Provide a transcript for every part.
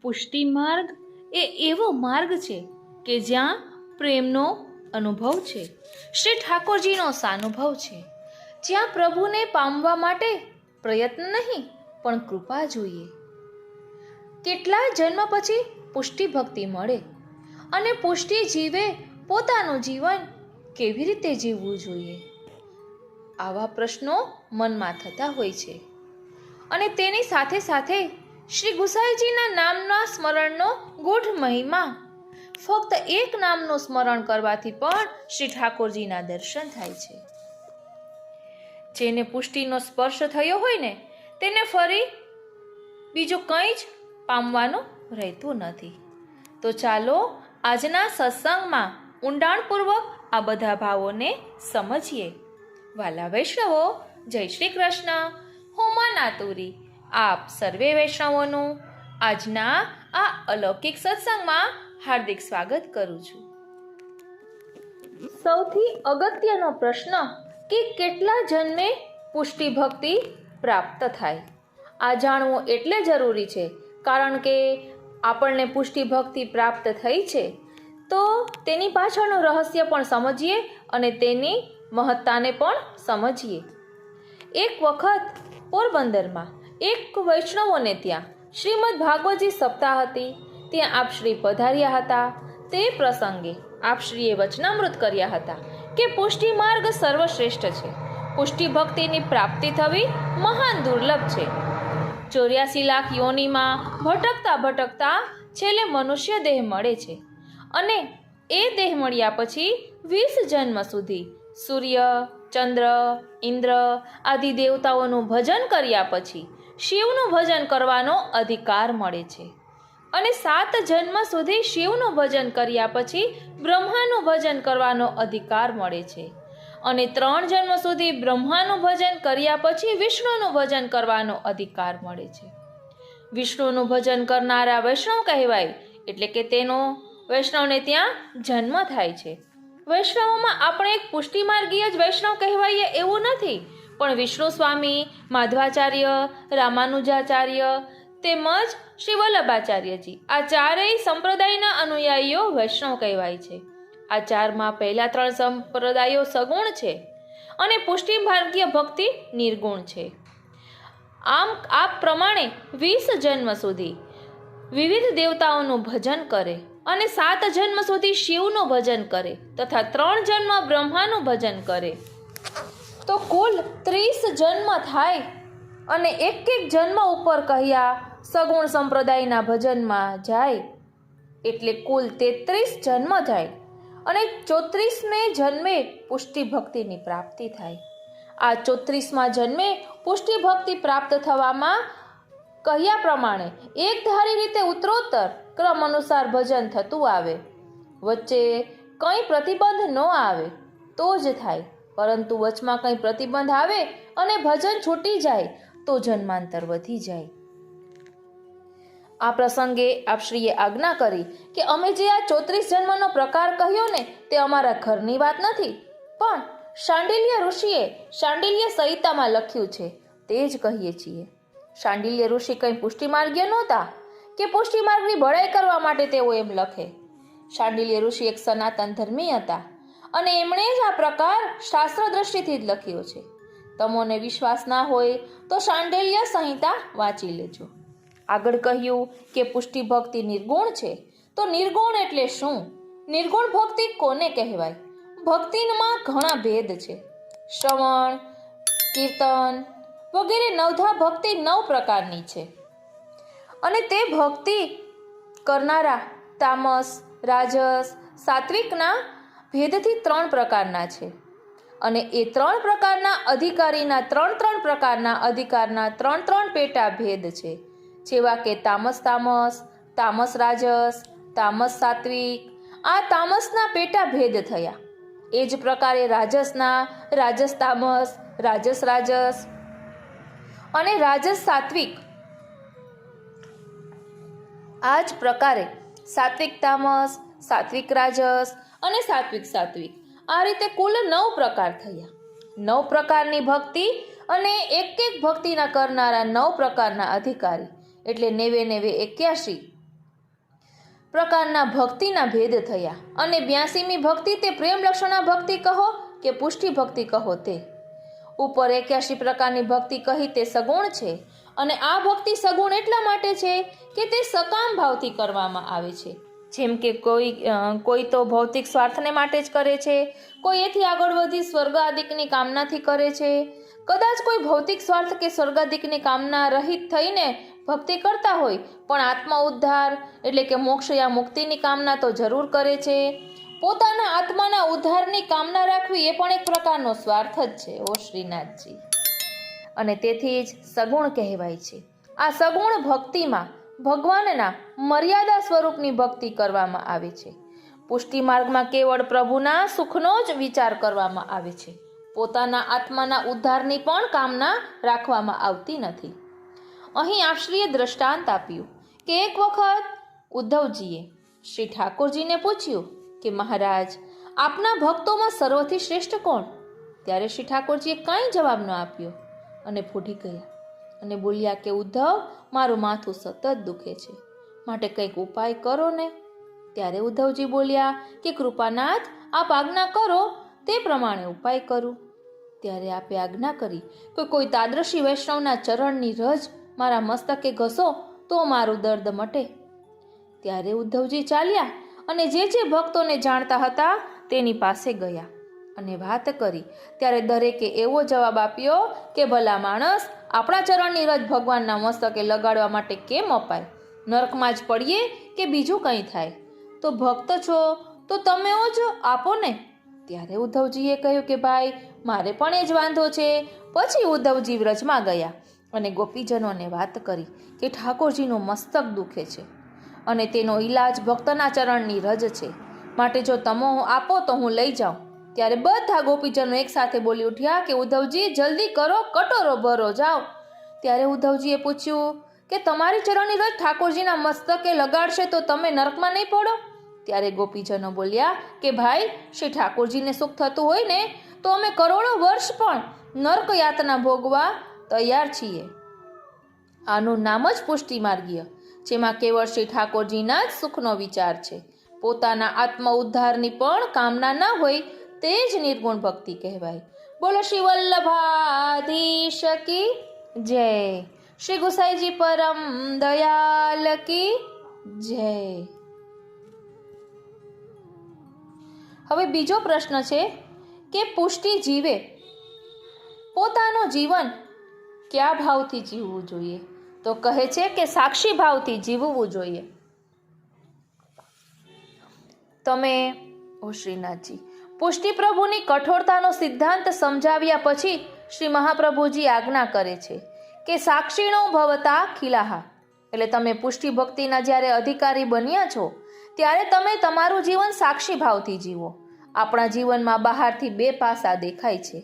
પુષ્ટિ માર્ગ એ એવો માર્ગ છે કે જ્યાં પ્રેમનો અનુભવ છે, શ્રી ઠાકોરજીનો સાનુભવ છે, જ્યાં પ્રભુને પામવા માટે પ્રયત્ન નહીં પણ કૃપા જોઈએ. કેટલા જન્મ પછી પુષ્ટિ ભક્તિ મળે અને પુષ્ટિ જીવે પોતાનું જીવન કેવી રીતે જીવવું જોઈએ, આવા પ્રશ્નો મનમાં થતા હોય છે. અને તેની સાથે સાથે શ્રી ગુસાઈજીના નામના સ્મરણનો ગૂઢ મહિમા. ફક્ત એક નામનું સ્મરણ કરવાથી પણ શ્રી ઠાકોરજીના દર્શન થાય છે. જેને પુષ્ટિનો સ્પર્શ થયો હોય ને તેને ફરી બીજું કંઈ જ પામવાનું રહેતું નથી. તો ચાલો આજના સત્સંગમાં ઊંડાણપૂર્વક આ બધા ભાવોને સમજીએ. વાલા વૈષ્ણવો, જય શ્રી કૃષ્ણ. હું મનાતુરી આપ સર્વે વૈષ્ણવોનું આજના આ અલૌકિક સત્સંગમાં હાર્દિક સ્વાગત કરું છું. સૌથી અગત્યનો પ્રશ્ન કે કેટલા જન્મે પુષ્ટિ ભક્તિ પ્રાપ્ત થાય, આ જાણવું એટલે જરૂરી છે કારણ કે આપણને પુષ્ટિ ભક્તિ પ્રાપ્ત થઈ છે તો તેની પાછળનું રહસ્ય પણ સમજીએ અને તેની મહત્તાને પણ સમજીએ. એક વખત પોરબંદરમાં એક વૈષ્ણવોને ત્યાં શ્રીમદ ભાગવતજી સપ્તાહ હતી. ત્યાં આપશ્રી પધાર્યા હતા. તે પ્રસંગે આપશ્રીએ વચનામૃત કર્યા હતા કે પુષ્ટિ માર્ગ સર્વશ્રેષ્ઠ છે. પુષ્ટિ ભક્તિની પ્રાપ્તિ થવી મહાન દુર્લભ છે. 84 લાખ યોનિમાં ભટકતા ભટકતા છેલ્લે મનુષ્ય દેહ મળે છે અને એ દેહ મળ્યા પછી 20 જન્મ સુધી સૂર્ય, ચંદ્ર, ઇન્દ્ર આદિ દેવતાઓનું ભજન કર્યા પછી શિવનું ભજન કરવાનો અધિકાર મળે છે અને 7 જન્મ સુધી શિવનું ભજન કર્યા પછી બ્રહ્માનું ભજન કરવાનો અધિકાર મળે છે અને 3 જન્મ સુધી બ્રહ્માનું ભજન કર્યા પછી વિષ્ણુનું ભજન કરવાનો અધિકાર મળે છે. વિષ્ણુનું ભજન કરનારા વૈષ્ણવ કહેવાય એટલે કે તેનો વૈષ્ણવને ત્યાં જન્મ થાય છે. વૈષ્ણવોમાં આપણે એક પુષ્ટિ માર્ગીય જ વૈષ્ણવ કહેવાઈએ એવું નથી, પણ વિષ્ણુ સ્વામી, માધવાચાર્ય, રામાનુજાચાર્ય તેમજ શ્રી વલ્લભાચાર્યજી આ ચારેય સંપ્રદાયના અનુયાયીઓ વૈષ્ણવ કહેવાય છે. આ ચારમાં પહેલા 3 સંપ્રદાયો સગુણ છે અને પુષ્ટિ માર્ગીય ભક્તિ નિર્ગુણ છે. આમ આ પ્રમાણે 20 જન્મ સુધી વિવિધ દેવતાઓનું ભજન કરે અને 7 જન્મ સુધી શિવનું ભજન કરે તથા 3 જન્મ બ્રહ્માનું ભજન કરે તો કુલ 30 જન્મ થાય અને એક જન્મ ઉપર કહ્યા સગુણ સંપ્રદાયના ભજનમાં જાય એટલે કુલ 33 જન્મ થાય અને 34મે જન્મે પુષ્ટિ ભક્તિની પ્રાપ્તિ થાય. આ 34મા જન્મે પુષ્ટિ ભક્તિ પ્રાપ્ત થવામાં કહ્યા પ્રમાણે એક ધારી રીતે ઉત્તરોત્તર ક્રમ અનુસાર ભજન થતું આવે. વચ્ચે કંઈ પ્રતિબંધ ન આવે તો જ થાય, પરંતુ વચમાં કંઈ પ્રતિબંધ આવે અને ભજન છૂટી જાય તો જન્માંતર વધી જાય. આ પ્રસંગે આપશ્રીએ આજ્ઞા કરી કે અમે જે આ 34 જન્મનો પ્રકાર કહ્યો ને તે અમારા ઘરની વાત નથી, પણ શાંડિલ્ય ઋષિએ શાંડિલ્ય સંહિતામાં લખ્યું છે તે જ કહીએ છીએ. શાંડિલ્ય ઋષિ કંઈ પુષ્ટિ માર્ગીય નહોતા કે પુષ્ટિ માર્ગની બડાઈ કરવા માટે તેઓ એમ લખે. શાંડિલ્ય ઋષિ એક સનાતન ધર્મી હતા અને એમણે જ આ પ્રકાર શાસ્ત્ર દ્રષ્ટિથી જ લખ્યો છે. તમોને વિશ્વાસ ના હોય તો શાંડિલ્ય સંહિતા વાંચી લેજો. આગળ કહ્યું કે પુષ્ટિ ભક્તિ નિર્ગુણ છે, તો નિર્ગુણ એટલે શું? નિર્ગુણ ભક્તિ કોને કહેવાય? ભક્તિમાં ઘણા ભેદ છે. શ્રવણ, કીર્તન વગેરે 9ધા ભક્તિ 9 પ્રકારની છે અને તે ભક્તિ કરનારા તામસ, રાજસ, સાત્વિકના ભેદથી 3 પ્રકારના છે અને એ 3 પ્રકારના અધિકારીના 3 પ્રકારના અધિકારના 3 પેટા ભેદ છે, જેવા કે તામસ તામસ, તામસ રાજસ, તામસ સાત્વિક. આ તામસના પેટા ભેદ થયા. એ જ પ્રકારે રાજસના રાજસ તામસ, રાજસ રાજસ અને રાજસ સાત્વિક. આ જ પ્રકારે સાત્વિક તામસ, સાત્વિક રાજસ અને સાત્વિક સાત્વિક, આ રીતે કુલ 9 પ્રકાર થયા. 9 પ્રકારની ભક્તિ અને એક ભક્તિના કરનારા 9 પ્રકારના અધિકારી એટલે 9 81. પ્રકારના ભક્તિના ભેદ થયા અને 82મી ભક્તિ તે પ્રેમ લક્ષણા ભક્તિ કહો કે પુષ્ટિ ભક્તિ કહો તે. ઉપર 81 પ્રકારની ભક્તિ કહી તે સગુણ છે અને આ ભક્તિ સગુણ એટલા માટે છે કે તે સકામ ભાવથી કરવામાં આવે છે. જેમ કે કોઈ તો ભૌતિક સ્વાર્થને માટે જ કરે છે, કોઈ એથી આગળ વધી સ્વર્ગ આદિકની કામનાથી કરે છે. કદાચ કોઈ ભૌતિક સ્વાર્થ કે સ્વર્ગાદિકની કામના રહિત થઈને ભક્તિ કરતા હોય પણ આત્મા ઉદ્ધાર એટલે કે મોક્ષ યા મુક્તિની કામના તો જરૂર કરે છે. પોતાના આત્માના ઉદ્ધારની કામના રાખવી એ પણ એક પ્રકારનો સ્વાર્થ જ છે. ઓ શ્રીનાથજી, અને તેથી જ સગુણ કહેવાય છે. આ સગુણ ભક્તિમાં ભગવાનના મર્યાદા સ્વરૂપની ભક્તિ કરવામાં આવે છે. પુષ્ટિ માર્ગમાં કેવળ પ્રભુના સુખનો જ વિચાર કરવામાં આવે છે. પોતાના આત્માના ઉદ્ધારની પણ કામના રાખવામાં આવતી નથી. અહીં આપશ્રીએ દ્રષ્ટાંત આપ્યું કે એક વખત ઉદ્ધવજીએ શ્રી ઠાકોરજીને પૂછ્યું કે મહારાજ, આપના ભક્તોમાં સર્વથી શ્રેષ્ઠ કોણ? ત્યારે શ્રી ઠાકોરજીએ કાંઈ જવાબ ન આપ્યો અને ફૂટી ગયા અને બોલ્યા કે ઉદ્ધવ, મારું માથું સતત દુખે છે, માટે કંઈક ઉપાય કરો ને. ત્યારે ઉદ્ધવજી બોલ્યા કે કૃપાનાથ, આપ આજ્ઞા કરો તે પ્રમાણે ઉપાય કરું. ત્યારે આપે આજ્ઞા કરી કે કોઈ તાદ્રશી વૈષ્ણવના ચરણની રજ મારા મસ્તકે ઘસો તો મારું દર્દ મટે. ત્યારે ઉદ્ધવજી ચાલ્યા અને જે ભક્તોને જાણતા હતા તેની પાસે ગયા અને વાત કરી. ત્યારે દરેકે એવો જવાબ આપ્યો કે ભલા માણસ, આપણા ચરણની રજ ભગવાનના મસ્તકે લગાડવા માટે કેમ અપાય? નરકમાં જ પડીએ કે બીજું કંઈ થાય? તો ભક્ત છો તો તમે જ આપો ને. ત્યારે ઉદ્ધવજીએ કહ્યું કે ભાઈ, મારે પણ એ જ વાંધો છે. પછી ઉદ્ધવજી વ્રજમાં ગયા અને ગોપીજનોને વાત કરી કે ઠાકોરજીનું મસ્તક દુખે છે અને તેનો ઈલાજ ભક્તના ચરણની રજ છે, માટે જો તમે આપો તો હું લઈ જાઉં. ત્યારે બધા ગોપીજનો એક સાથે બોલી ઉઠ્યા કે ઉદ્ધવજી, જલ્દી કરો, કટોરો ભરો, જાઓ. ત્યારે ઉદ્ધવજીએ પૂછ્યું કે તમારી ચરણની રજ ઠાકોરજીના મસ્તકે લગાડશે તો તમે નરકમાં નહીં પડો? ત્યારે ગોપીજનો બોલ્યા કે ભાઈ, શ્રી ઠાકોરજીને સુખ થતું હોય ને તો અમે કરોડો વર્ષ પણ નર્ક યાતના ભોગવા તૈયાર છીએ. આનું નામ જ પુષ્ટિ માર્ગીય, જેમાં કેવળ શ્રી ઠાકોરજીના જ સુખનો વિચાર છે. પોતાના આત્મ ઉદ્ધારની પણ કામના ના હોય તે જ નિર્ગુણ ભક્તિ કહેવાય. બોલો શ્રી વલ્લભાધીશ કી જય. શ્રી ગુસાઈજી પરમ દયાલ કી જય. હવે બીજો પ્રશ્ન છે કે પુષ્ટિ જીવે પોતાનું જીવન કયા ભાવથી જીવવું જોઈએ? તો કહે છે કે સાક્ષી ભાવથી જીવવું જોઈએ. તમે ઓ શ્રીનાથજી, પુષ્ટિ પ્રભુની કઠોરતાનો સિદ્ધાંત સમજાવ્યા પછી શ્રી મહાપ્રભુજી આજ્ઞા કરે છે કે સાક્ષીણો ભવતા ખિલાહા, એટલે તમે પુષ્ટિ ભક્તિના જ્યારે અધિકારી બન્યા છો ત્યારે તમે તમારું જીવન સાક્ષી ભાવથી જીવો. આપણા જીવનમાં બહારથી બે પાસા દેખાય છે,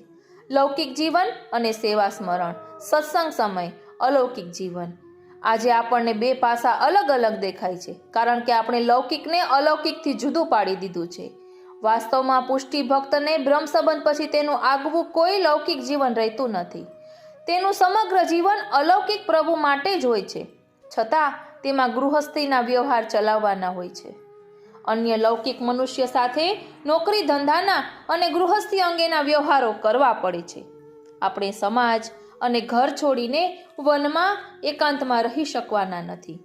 લૌકિક જીવન અને સેવા સ્મરણ, સત્સંગ સમય, અલૌકિક જીવન. આજે આપણને બે પાસા અલગ અલગ દેખાય છે કારણ કે આપણે લૌકિકને અલૌકિકથી જુદું પાડી દીધું છે. વાસ્તવમાં પુષ્ટિ ભક્તને બ્રહ્મ સંબંધ પછી તેનું આગવું કોઈ લૌકિક જીવન રહેતું નથી. તેનું સમગ્ર જીવન અલૌકિક પ્રભુ માટે જ હોય છે, છતાં તેમાં ગૃહસ્થીના વ્યવહાર ચલાવવાના હોય છે. અન્ય લૌકિક મનુષ્ય સાથે નોકરી ધંધાના અને ગૃહસ્થી અંગેના વ્યવહારો કરવા પડે છે. આપણે સમાજ અને ઘર છોડીને વનમાં એકાંતમાં રહી શકવાના નથી.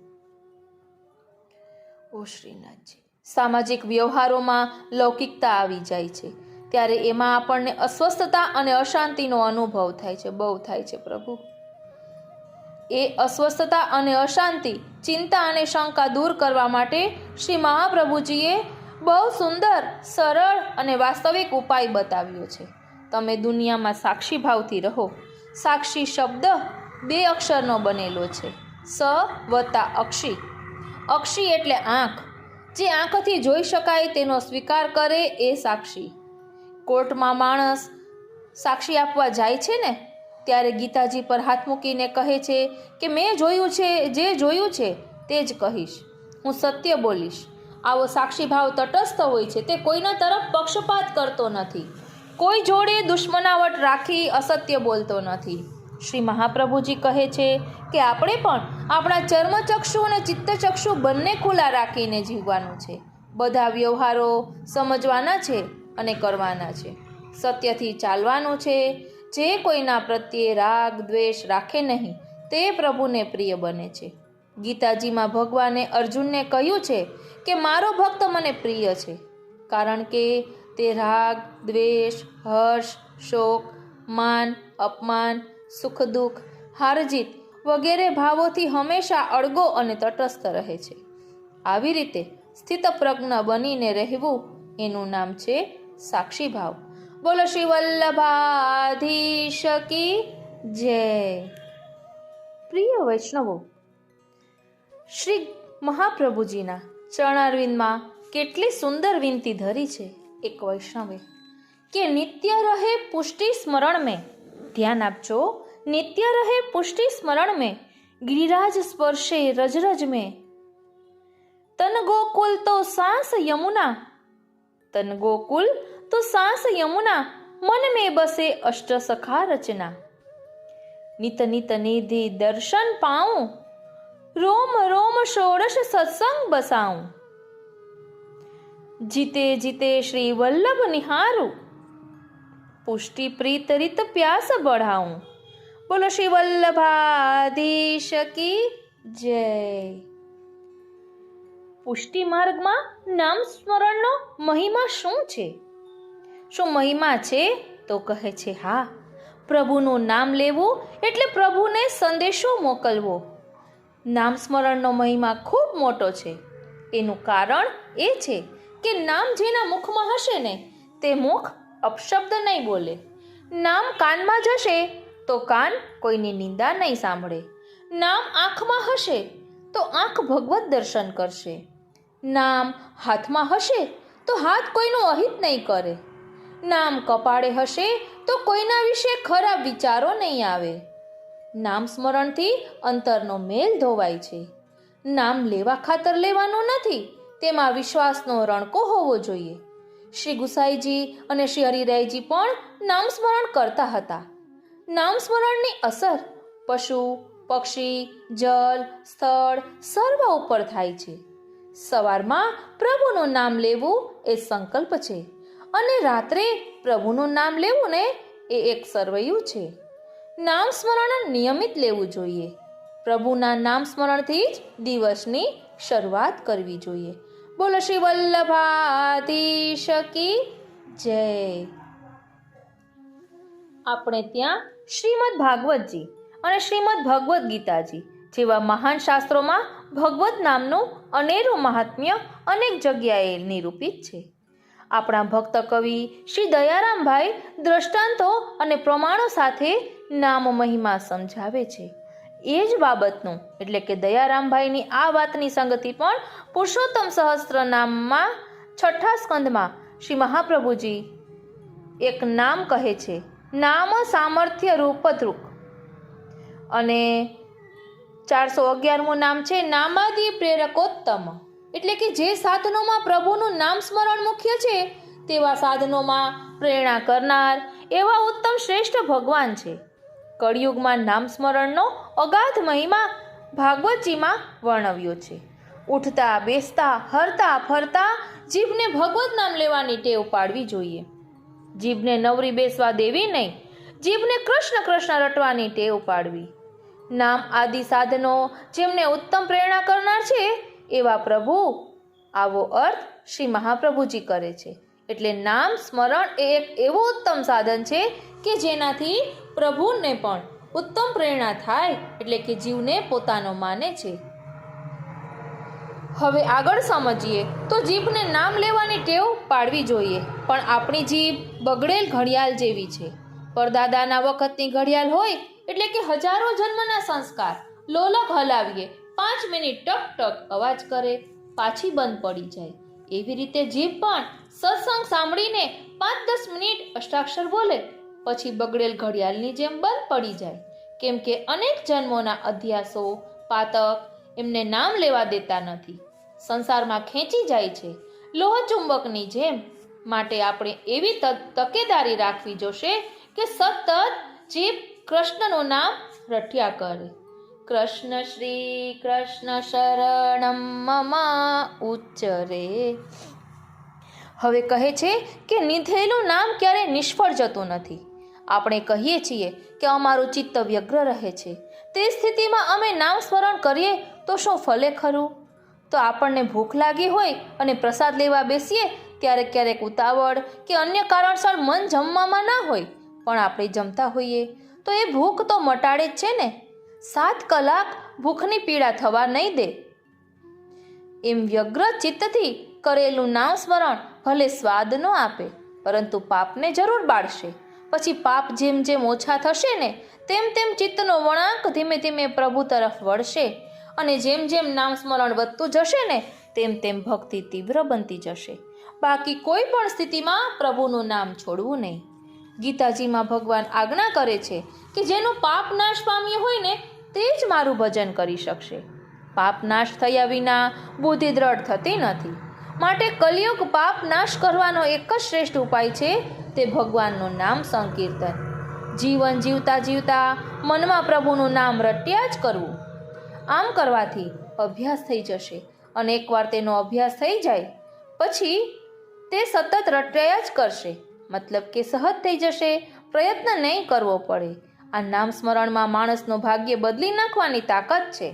ઓ શ્રીનાથજી, સામાજિક વ્યવહારોમાં લૌકિકતા આવી જાય છે ત્યારે એમાં આપણને અસ્વસ્થતા અને અશાંતિનો અનુભવ થાય છે, બહુ થાય છે પ્રભુ. એ અસ્વસ્થતા અને અશાંતિ, ચિંતા અને શંકા દૂર કરવા માટે શ્રી મહાપ્રભુજીએ બહુ સુંદર, સરળ અને વાસ્તવિક ઉપાય બતાવ્યો છે. તમે દુનિયામાં સાક્ષી ભાવથી રહો. સાક્ષી શબ્દ બે અક્ષરનો બનેલો છે, સ વત્તા અક્ષી. અક્ષી એટલે આંખ, જે આંખથી જોઈ શકાય તેનો સ્વીકાર કરે એ સાક્ષી. કોર્ટમાં માણસ સાક્ષી આપવા જાય છે ને ત્યારે ગીતાજી પર હાથ મૂકીને કહે છે કે મેં જોયું છે, જે જોયું છે તે જ કહીશ, હું સત્ય બોલીશ. આવો સાક્ષી ભાવ તટસ્થ હોય છે, તે કોઈના તરફ પક્ષપાત કરતો નથી, કોઈ જોડે દુશ્મનાવટ રાખી અસત્ય બોલતો નથી. શ્રી મહાપ્રભુજી કહે છે કે આપણે પણ આપણા ચર્મચક્ષુ અને ચિત્તચક્ષુ બંને ખુલ્લા રાખીને જીવવાનું છે. બધા વ્યવહારો સમજવાના છે અને કરવાના છે. સત્યથી ચાલવાનું છે. જે કોઈના પ્રત્યે રાગ દ્વેષ રાખે નહીં તે પ્રભુને પ્રિય બને છે. ગીતાજીમાં ભગવાને અર્જુનને કહ્યું છે કે મારો ભક્ત મને પ્રિય છે, કારણ કે તે રાગ દ્વેષ હર્ષ શોક માન અપમાન સુખ દુઃખ હારજીત વગેરે ભાવોથી હંમેશા અળગો અને તટસ્થ રહે છે. આવી રીતે સ્થિતપ્રજ્ઞ બનીને રહેવું એનું નામ છે સાક્ષી ભાવ. બોલો શ્રી વલ્લભાધીશ કી જય. પ્રિય વૈષ્ણવો, શ્રી મહાપ્રભુજીના ચરણારવિંદમાં કેટલી સુંદર વિનંતી ધરી છે એક વૈષ્ણવે કે નિત્ય રહે પુષ્ટિ સ્મરણ મેં. ધ્યાન આપજો, નિત્ય રહે પુષ્ટિ સ્મરણ મેં, ગિરિરાજ સ્પર્શે રજ રજ મેં. તન ગોકુલ તો सांस यमुना, तन गोकुल तो सांस यमुना, मन में बसे अष्ट सखा रचना. नित नित निधि दर्शन पाऊं, रोम रोम षोडश सत्संग बसाऊं. जीते जीते श्री वल्लभ निहारू, पुष्टि प्रीत रित प्यास बढ़ाऊं. बोलो श्री वल्लभाधीश की जय. પુષ્ટિ માર્ગમાં નામ સ્મરણનો મહિમા શું છે? શું મહિમા છે? તો કહે છે હા, પ્રભુનું નામ લેવું એટલે પ્રભુને સંદેશો મોકલવો. નામ સ્મરણનો મહિમા ખૂબ મોટો છે. એનું કારણ એ છે કે નામ જેના મુખમાં હશે ને તે મુખ અપશબ્દ નહીં બોલે. નામ કાનમાં જશે તો કાન કોઈની નિંદા નહીં સાંભળે. નામ આંખમાં હશે તો આંખ ભગવત દર્શન કરશે. નામ હાથમાં હશે તો હાથ કોઈનું અહિત નહીં કરે. નામ કપાળે હશે તો કોઈના વિશે ખરાબ વિચારો નહીં આવે. નામ સ્મરણથી અંતરનો મેલ ધોવાય છે. નામ લેવા ખાતર લેવાનું નથી, તેમાં વિશ્વાસનો રણકો હોવો જોઈએ. શ્રી ગુસાઈજી અને શ્રી હરિરાયજી પણ નામ સ્મરણ કરતા હતા. નામ સ્મરણની અસર પશુ પક્ષી જલ સ્થળ સર્વ ઉપર થાય છે. સવારમાં પ્રભુનું નામ લેવું એ સંકલ્પ છે અને રાત્રે પ્રભુનું નામ લેવું ને એ એક સરવૈયું છે. નામ સ્મરણ નિયમિત લેવું જોઈએ. પ્રભુના નામ સ્મરણથી જ દિવસની શરૂઆત કરવી જોઈએ. બોલો શ્રી વલ્લભાધીશ કી જય. આપણે ત્યાં શ્રીમદ ભાગવતજી અને શ્રીમદ ભગવદ્ ગીતાજી જેવા મહાન શાસ્ત્રોમાં ભગવત નામનું અનેરું મહાત્મ્ય અનેક જગ્યાએ નિરૂપિત છે. આપણા ભક્ત કવિ શ્રી દયારામભાઈ દ્રષ્ટાંતો અને પ્રમાણો સાથે નામ મહિમા સમજાવે છે. એ જ બાબતનું એટલે કે દયારામભાઈની આ વાતની સંગતિ પણ પુરુષોત્તમ સહસ્ત્ર નામમાં 6ઠા સ્કંદમાં શ્રી મહાપ્રભુજી એક નામ કહે છે, નામ સામર્થ્ય રૂપદ્રુક. અને 411મું નામ છે નામાદિ પ્રેરકોત્તમ, એટલે કે જે સાધનોમાં પ્રભુનું નામ સ્મરણ મુખ્ય છે તેવા સાધનોમાં પ્રેરણા કરનાર એવા ઉત્તમ શ્રેષ્ઠ ભગવાન છે. કળિયુગમાં નામ સ્મરણનો અગાધ મહિમા ભાગવતજીમાં વર્ણવ્યો છે. ઉઠતા બેસતા હરતા ફરતા જીભને ભગવત નામ લેવાની ટેવ પાડવી જોઈએ. જીભને નવરી બેસવા દેવી નહીં, જીભને કૃષ્ણ કૃષ્ણ રટવાની ટેવ પાડવી. નામ આદિ સાધનો જેમને ઉત્તમ પ્રેરણા કરનાર છે એવા પ્રભુ, આવો અર્થ શ્રી મહાપ્રભુજી કરે છે. એટલે નામ સ્મરણ એ એક એવું ઉત્તમ સાધન છે કે જેનાથી પ્રભુને પણ ઉત્તમ પ્રેરણા થાય, એટલે કે જીવને પોતાનો માને છે. હવે આગળ સમજીએ તો જીભને નામ લેવાની ટેવ પાડવી જોઈએ, પણ આપણી જીભ બગડેલ ઘડિયાળ જેવી છે. પરદાદાના વખતની ઘડિયાળ હોય એટલે કે હજારો જન્મના સંસ્કાર લોલક હલાવીએ 5 મિનિટ ટક ટક અવાજ કરે, પાછી બંધ પડી જાય. એવી રીતે જીભ પણ સત્સંગ સાંભળીને 5-10 મિનિટ અષ્ટાક્ષર બોલે, પછી બગડેલ ઘડિયાળની જેમ બંધ પડી જાય. કેમ કે અનેક જન્મોના અધ્યાસો પાતક એમને નામ લેવા દેતા નથી, સંસારમાં ખેંચી જાય છે લોહચુંબકની જેમ. માટે આપણે એવી તકેદારી રાખવી જોશે કે સતત જીભ કૃષ્ણનું નામ રટ્યા કરે. કૃષ્ણ શ્રી કૃષ્ણ શરણમ મમ ઉચ્ચરે. હવે કહે છે કે નિધેલું નામ ક્યારેય નિષ્ફળ જતું નથી. આપણે કહીએ છીએ કે અમારું ચિત્ત વ્યગ્ર રહે છે, તે સ્થિતિમાં અમે નામ સ્મરણ કરીએ તો શું ફલે ખરું? તો આપણને ભૂખ લાગી હોય અને પ્રસાદ લેવા બેસીએ ત્યારે ક્યારેક ઉતાવળ કે અન્ય કારણસર મન જમવામાં ના હોય, પણ આપણે જમતા હોઈએ તો એ ભૂખ તો મટાડે જ છે ને. 7 કલાક ભૂખની પીડા થવા નહીં દે. એમ વ્યગ્ર ચિત્તથી કરેલું નામ સ્મરણ ભલે સ્વાદ ન આપે, પરંતુ પાપને જરૂર બાળશે. પછી પાપ જેમ જેમ ઓછા થશે ને તેમ તેમ ચિત્તનો વળાંક ધીમે ધીમે પ્રભુ તરફ વળશે, અને જેમ જેમ નામ સ્મરણ વધતું જશે ને તેમ તેમ ભક્તિ તીવ્ર બનતી જશે. બાકી કોઈ પણ સ્થિતિમાં પ્રભુનું નામ છોડવું નહીં. ગીતાજીમાં ભગવાન આજ્ઞા કરે છે કે જેનું પાપ નાશ પામ્યું હોય ને તે જ મારું ભજન કરી શકશે. પાપ નાશ થયા વિના બુદ્ધિ દ્રઢ થતી નથી. માટે કલિયુગ પાપ નાશ કરવાનો એક જ શ્રેષ્ઠ ઉપાય છે, તે ભગવાનનું નામ સંકીર્તન. જીવન જીવતા જીવતા મનમાં પ્રભુનું નામ રટ્યા જ કરવું. આમ કરવાથી અભ્યાસ થઈ જશે, અને એકવાર તેનો અભ્યાસ થઈ જાય પછી તે સતત રટ્યા જ કરશે. મતલબ કે સહજ થઈ જશે, પ્રયત્ન નહીં કરવો પડે. આ નામ સ્મરણમાં માણસનું ભાગ્ય બદલી નાખવાની તાકાત છે.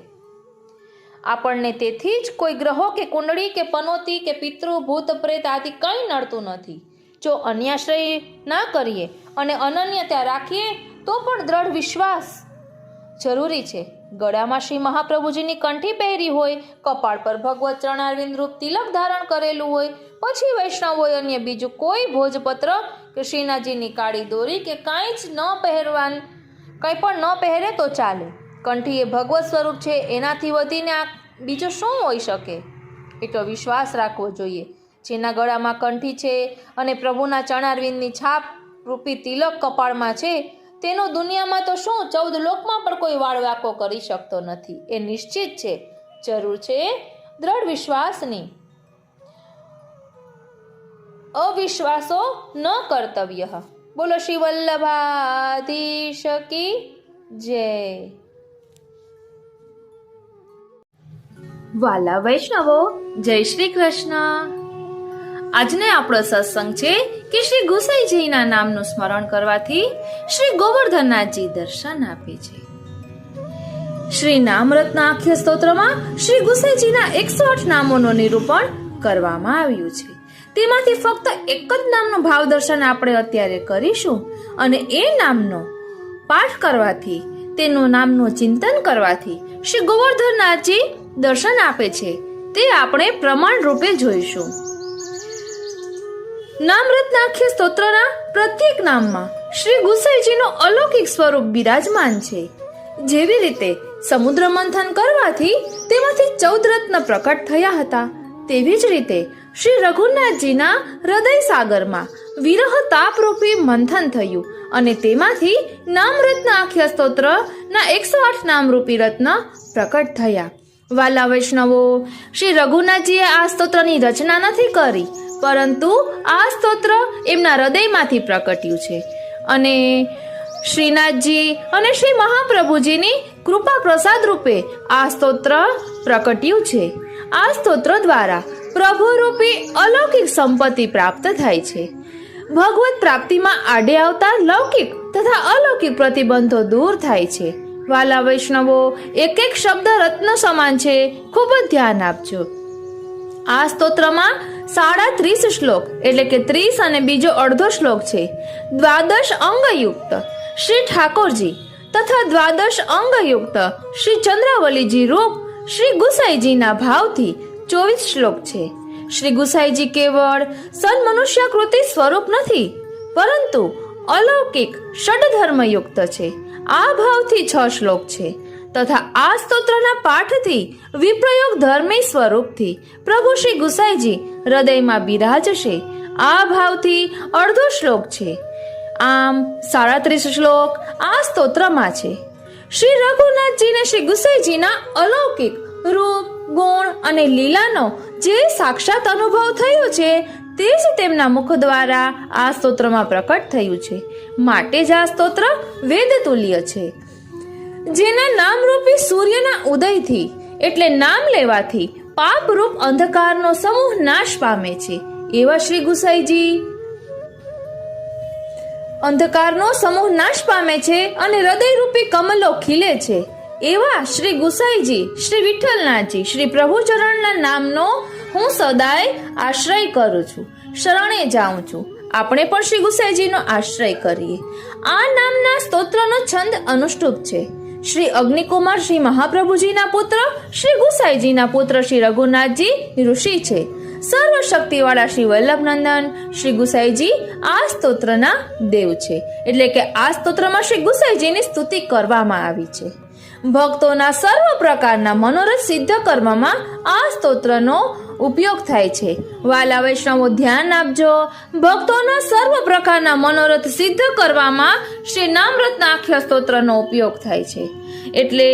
આપણને તેથી જ કોઈ ગ્રહો કે કુંડળી કે પનોતી કે પિતૃ ભૂત પ્રેત આદિ કંઈ નડતું નથી. જો અન્યાશ્રય ના કરીએ અને અનન્યતા રાખીએ તો પણ દ્રઢ વિશ્વાસ જરૂરી છે. ગળામાં શ્રી મહાપ્રભુજીની કંઠી પહેરી હોય, કપાળ પર ભગવત ચરણારવિંદ રૂપ તિલક ધારણ કરેલું હોય, પછી વૈષ્ણવ હોય અન્ય બીજું કોઈ ભોજપત્ર કે શ્રીનાથજીની કાળી દોરી કે કાંઈ જ ન પહેરવાનું, કંઈ પણ ન પહેરે તો ચાલે. કંઠી એ ભગવત સ્વરૂપ છે, એનાથી વધીને આ બીજું શું હોઈ શકે? એટલો વિશ્વાસ રાખવો જોઈએ. જેના ગળામાં કંઠી છે અને પ્રભુના ચરણારવિંદની છાપ રૂપી તિલક કપાળમાં છે, તેનો દુનિયામાં તો શું 14 લોકમાં પણ કોઈ વાળવાકો કરી શકતો નથી. એ નિશ્ચિત છે. જરૂર છે દ્રઢ વિશ્વાસની. અવિશ્વાસો ન કર્તવ્ય. બોલો શ્રી વલ્લભાધીશ કી જય. વાલા વૈષ્ણવો, જય શ્રી કૃષ્ણ. આજને આપણો સત્સંગ છે કે શ્રી ગુસાઈજીના નામનું સ્મરણ કરવાથી શ્રી ગોવર્ધનનાથજી દર્શન આપે છે. શ્રી નામરત્ન આખ્ય સ્તોત્રમાં શ્રી ગુસાઈજીના 108 નામોનું નિરૂપણ કરવામાં આવ્યું છે. તેમાંથી ફક્ત એક જ નામનું ભાવ દર્શન આપણે અત્યારે કરીશું, અને એ નામનો પાઠ કરવાથી, તેનું નામનું ચિંતન કરવાથી શ્રી ગોવર્ધનનાથજી દર્શન આપે છે, તે આપણે પ્રમાણ રૂપે જોઈશું. નામરત્નાખ્ય સ્તોત્રના પ્રત્યેક નામમાં શ્રી ગુસાઈજીનું અલૌકિક સ્વરૂપ બિરાજમાન છે. જેવી રીતે સમુદ્ર મંથન કરવાથી તેમાંથી 14 રત્ન પ્રકટ થયા હતા, તેવી જ રીતે શ્રી રઘુનાથજીના હૃદય સાગરમાં વિરહ તાપરૂપી મંથન થયું, અને તેમાંથી નામરત્નાખ્ય સ્તોત્રના 108 નામરૂપી રત્ન પ્રકટ થયા. વાલા વૈષ્ણવો, શ્રી રઘુનાથજીએ આ સ્તોત્રની રચના નથી કરી, પરંતુ આ સ્તોત્ર એમના હૃદયમાંથી પ્રકટ્યું છે, અને શ્રીનાથજી અને શ્રી મહાપ્રભુજીની કૃપા પ્રસાદ રૂપે આ સ્તોત્ર પ્રકટ્યું છે. આ સ્તોત્ર દ્વારા પ્રભુરૂપી અલૌકિક સંપત્તિ પ્રાપ્ત થાય છે. ભગવત પ્રાપ્તિમાં આડે આવતા લૌકિક તથા અલૌકિક પ્રતિબંધો દૂર થાય છે. વાલા વૈષ્ણવો, એક એક શબ્દ રત્ન સમાન છે, ખૂબ જ ધ્યાન આપજો. આ સ્તોત્રમાં 37 શ્લોક એટલે કે 30 અને બીજો અડધો શ્લોક છે. 12 અંગયુક્ત શ્રી ઠાકોરજી તથા 12 અંગયુક્ત શ્રી ચંદ્રાવલીજી રૂપ શ્રી ગુસાઈજીના ભાવથી 24 શ્લોક છે. શ્રી ગુસાઈજી કેવળ સન્મનુષ્યાકૃતિ સ્વરૂપ નથી, પરંતુ અલૌકિક ષડધર્મયુક્ત છે. આ ભાવથી 6 શ્લોક છે, તથા આ સ્તોત્રના પાઠથી વિપ્રયોગ ધર્મી સ્વરૂપથી પ્રભુ શ્રી ગુસાઈજી હૃદયમાં બિરાજશે. આ ભાવથી અડધો શ્લોક છે. આમ 37 શ્લોક આ સ્તોત્રમાં છે. શ્રી રઘુનાથજીને શ્રી ગુસાઈજીના અલૌકિક રૂપ, ગુણ અને લીલાનો જે સાક્ષાત અનુભવ થયો છે, તે જ તેમના મુખ દ્વારા આ સ્તોત્રમાં પ્રકટ થયું છે. માટે જ આ સ્તોત્ર વેદ તુલ્ય છે. જેના નામરૂપી સૂર્યના ઉદયથી એટલે નામ લેવાથી પાપરૂપ અંધકારનો સમૂહ નાશ પામે છે, એવા શ્રી ગુસાઈજી અંધકારનો સમૂહ નાશ પામે છે અને હૃદયરૂપી કમલો ખીલે છે, એવા શ્રી ગુસાઈજી શ્રી વિઠ્ઠલનાથજી શ્રી પ્રભુચરણના નામનો હું સદાય આશ્રય કરું છું, શરણે જાઉં છું. આપણે પણ શ્રી ગુસાઈજીનો આશ્રય કરીએ. આ નામના સ્તોત્રનો છંદ અનુષ્ટુપ છે. શ્રી અગ્નિકુમાર શ્રી મહાપ્રભુજીના પુત્ર શ્રી ગુસાઈજીના પુત્ર શ્રી રઘુનાથજી ઋષિ છે. સર્વશક્તિવાળા શ્રી વલ્લભનંદન શ્રી ગુસાઈજી આ સ્તોત્રના દેવ છે. એટલે કે આ સ્તોત્રમાં શ્રી ગુસાઈજીની સ્તુતિ કરવામાં આવી છે. ભક્તોના સર્વ પ્રકારના મનોરથ સિદ્ધ કરવામાં આ સ્તોત્રનો ઉપયોગ થાય છે. વાલા વૈષ્ણવો ધ્યાન આપજો. ભક્તોના સર્વ પ્રકારના મનોરથ સિદ્ધ કરવામાં શ્રી નામરત્નાખ્ય સ્તોત્રનો ઉપયોગ થાય છે. એટલે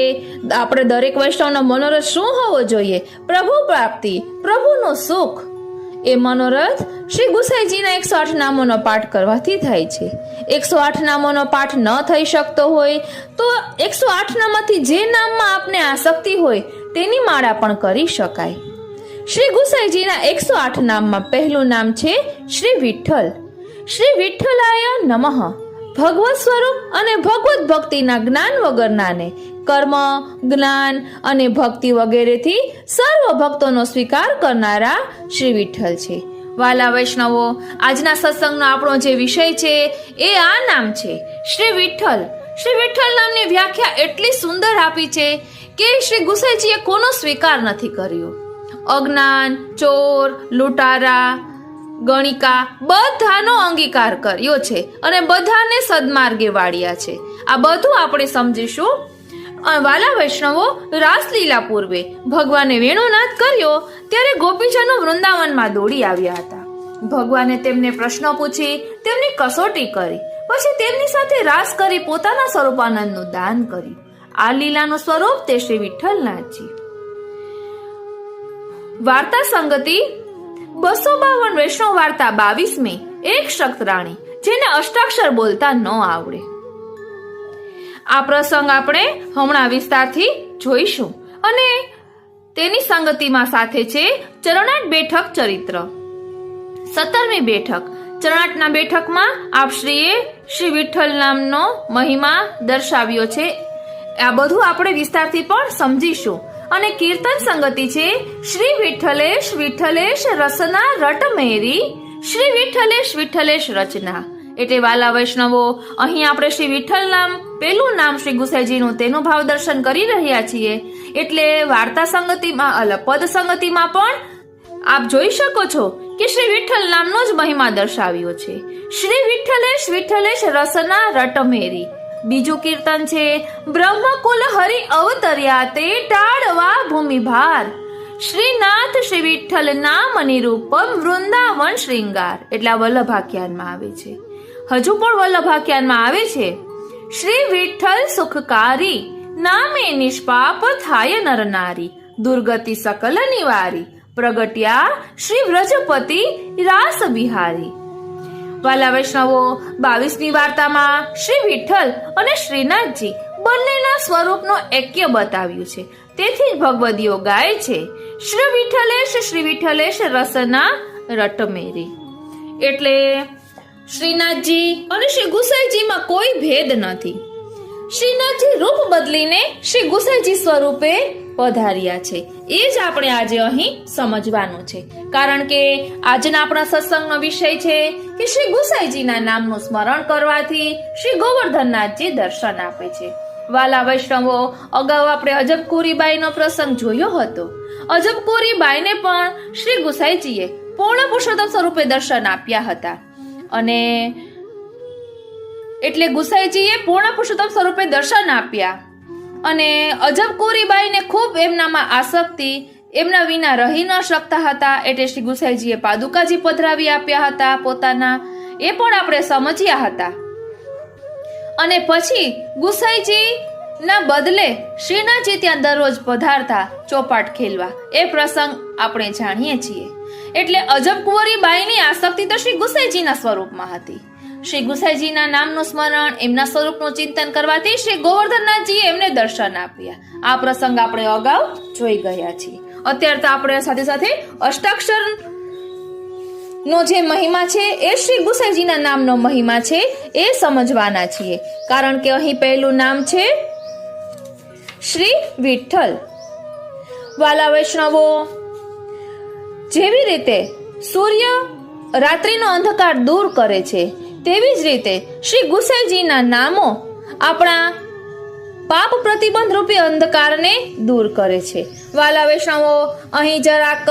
આપણે દરેક વૈષ્ણવનો મનોરથ શું હોવો જોઈએ? પ્રભુ પ્રાપ્તિ, પ્રભુનું સુખ. એ મનોરથ શ્રી ગુસાઈજીના 108 નામોનો પાઠ કરવાથી થાય છે. 108 નામોનો પાઠ ન થઈ શકતો હોય તો 108 નામમાંથી જે નામમાં આપને આસક્તિ હોય તેની માળા પણ કરી શકાય. શ્રી ગુસાઈજીના 108 નામમાં પહેલું નામ છે શ્રી વિઠ્ઠલ. શ્રી વિઠ્ઠલાય નમઃ. ભગવત સ્વરૂપ અને ભગવત ભક્તિના જ્ઞાન વગરનાને કર્મ, જ્ઞાન અને ભક્તિ વગેરેથી સર્વ ભક્તોનો સ્વીકાર કરનારા શ્રી વિઠ્ઠલ છે. વાલા વૈષ્ણવો, આજના સત્સંગનો આપણો જે વિષય છે એ આ નામ છે શ્રી વિઠ્ઠલ. શ્રી વિઠ્ઠલ નામની વ્યાખ્યા એટલી સુંદર આપી છે કે શ્રી ગુસાઈજીએ કોનો સ્વીકાર નથી કર્યો. અજ્ઞાન, ચોર, લૂંટારા, ગણિકા બધાનો અંગીકાર કર્યો છે અને બધાને સદમાર્ગે વાળ્યા છે. આ બધું આપણે સમજીશું. વાલા વૈષ્ણવો, રાસલીલા પૂર્વે ભગવાને વેણુનાદ કર્યો ત્યારે ગોપીજનો વૃંદાવનમાં દોડી આવ્યા હતા. ભગવાને તેમને પ્રશ્નો પૂછી તેમની કસોટી કરી, પછી તેમની સાથે રાસ કરી પોતાના સ્વરૂપાનંદનું દાન કર્યું. આ લીલાનું સ્વરૂપ તે શ્રી વિઠ્ઠલનાથજી. વાર્તા સંગતિ 252 વૈષ્ણવ વાર્તા 22મી. એક શક્તરાણી જેને અષ્ટાક્ષર બોલતા ન આવડે. આ પ્રસંગ આપણે હમણાં વિસ્તારથી જોઈશું અને તેની સંગતિમાં સાથે છે ચરણાટ બેઠક ચરિત્ર. 17મી બેઠક. ચરણાટના બેઠકમાં આપશ્રીએ શ્રી વિઠ્ઠલ નામનો મહિમા દર્શાવ્યો છે. આ બધું આપણે વિસ્તારથી પણ સમજીશું. અને કીર્તન સંગતિ છે શ્રી વિઠ્ઠલેશ વિઠ્ઠલેશ રસના રટ મેરી. શ્રી વિઠ્ઠલેશ વિઠ્ઠલેશ રચના. એટલે વાલા વૈષ્ણવો, અહીં આપણે શ્રી વિઠ્ઠલ નામ, પેલું નામ શ્રી ગુસાઈજીનું, તેનું ભાવ દર્શન કરી રહ્યા છીએ. એટલે વાર્તા સંગતિમાં, પદ સંગતિમાં પણ આપ જોઈ શકો છો કે શ્રી વિઠ્ઠલ નામનો જ મહિમા દર્શાવ્યો છે. શ્રી વિઠ્ઠલેશ વિઠ્ઠલેશ રસના રટ મેરી. બીજું કીર્તન છે બ્રહ્મકુલ હરિ અવતર્યા તે ટાળવા ભૂમિ ભાર. શ્રીનાથ શ્રી વિઠ્ઠલ નામ નિરૂપમ વૃંદાવન શ્રીંગાર. એટલા વલ્લભાખ્યાનમાં આવે છે. હજુ પણ વલ્લભાખ્યાનમાં આવે છે શ્રી વિઠ્ઠલ સુખકારી નામે નિષ્પાપ થાય નર નારી. દુર્ગતિ સકલ નિવારી પ્રગટ્યા શ્રી વ્રજપતિ રાસ બિહારી. વાલા વૈષ્ણવો, 22મી વાર્તામાં શ્રી વિઠ્ઠલ અને શ્રીનાથજી બંનેના સ્વરૂપનો એક્ય બતાવ્યું છે. તેથી જ ભગવદીઓ ગાય છે શ્રી વિઠ્ઠલેશ રસના રટ મેરી. એટલે શ્રીનાથજી અને શ્રી ગુસાઈજીમાં કોઈ ભેદ નથી. શ્રીનાથજી રૂપ બદલીને શ્રી ગુસાઈજી સ્વરૂપે પધાર્યા છે. એ જ આપણે આજે અહીં સમજવાનું છે. કારણ કે આજના આપણા સત્સંગનો વિષય છે કે શ્રી ગુસાઈજીના નામનું સ્મરણ કરવાથી શ્રી ગોવર્ધનનાથજી દર્શન આપે છે. વાલા વૈષ્ણવો, અગાઉ આપણે અજબકુરીબાઈનો પ્રસંગ જોયો હતો. અજબકુરીબાઈને પણ શ્રી ગુસાઈજીએ પૂર્ણ પુરુષોત્તમ સ્વરૂપે દર્શન આપ્યા હતા. અને એટલે ગુસાઈજીએ પૂર્ણ પુરુષોત્તમ સ્વરૂપે દર્શન આપ્યા અને અજબકુરીબાઈને ખૂબ એમનામાં આસક્તિ, એમના વિના રહી ન શકતા હતા. એટલે શ્રી ગુસાઈજીએ પાદુકાજી પધરાવી આપ્યા હતા પોતાના. એ પણ આપણે સમજ્યા હતા. અને પછી ગુસાઈજી ના બદલે શ્રીનાથજી ત્યાં દરરોજ પધારતા ચોપાટ ખેલવા એ પ્રસંગ આપણે જાણીએ છીએ. એટલે અજબ કુંવરી બાઈની આસક્તિ તો શ્રી ગુસાઈજીના સ્વરૂપમાં હતી. શ્રી ગુસાઈજીના નામનું સ્મરણ, એમના સ્વરૂપનું ચિંતન કરવાથી શ્રી ગોવર્ધનનાથજીએ એમને દર્શન આપ્યા. આ પ્રસંગ આપણે અગાઉ જોઈ ગયા છીએ. અત્યારે તો આપણે સાથે સાથે અષ્ટાક્ષર નો જે મહિમા છે એ શ્રી ગુસાઈજીના નામનો મહિમા છે એ સમજવાના છીએ. કારણ કે અહીં પહેલું નામ છે શ્રી વિઠ્ઠલ. વાલા વૈષ્ણવો, જેવી રીતે સૂર્ય રાત્રિનો અંધકાર દૂર કરે છે તેવી જ રીતે શ્રી ગુસાઈજીના નામો આપણા પાપ પ્રતિબંધ રૂપી અંધકારને દૂર કરે છે. વાલા વૈષ્ણવો, અહીં જરાક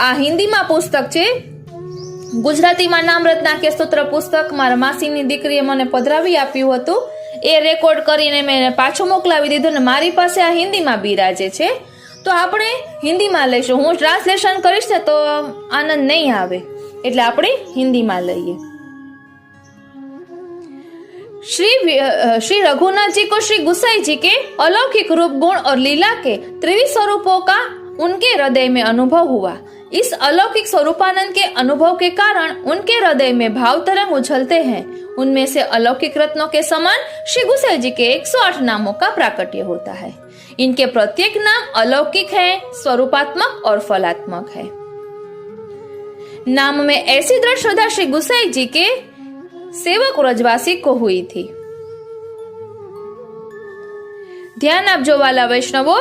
આ હિન્દીમાં પુસ્તક છે, ગુજરાતીમાં નામરત્ના કે સૂત્ર પુસ્તક મારા માસીની દીકરીએ મને પધરાવી આપ્યું હતું. એ રેકોર્ડ કરીને મેં પાછું મોકલાવી દીધું ને મારી પાસે આ હિન્દીમાં બિરાજે છે. તો આપણે હિન્દીમાં લઈશું. હું ટ્રાન્સલેશન કરીશ ને તો આનંદ નહીં આવે, એટલે આપણે હિન્દીમાં લઈએ. श्री रघुनाथ जी को श्री गुसाई जी के अलौकिक रूप गुण और लीला के त्रिवी स्वरूपों का उनके हृदय में अनुभव हुआ. इस अलौकिक स्वरूपानंद के अनुभव के कारण उनके हृदय में भाव तरंग उछलते हैं. उनमें से अलौकिक रत्नों के समान श्री गुसाई जी के 108 नामों का प्राकट्य होता है. इनके प्रत्येक नाम अलौकिक है, स्वरूपात्मक और फलात्मक है. नाम में ऐसी दृढ़ श्रद्धा श्री गुसाई जी के सेवक व्रजवासी को हुई थी. ध्यान आपजो वाला वैष्णवो,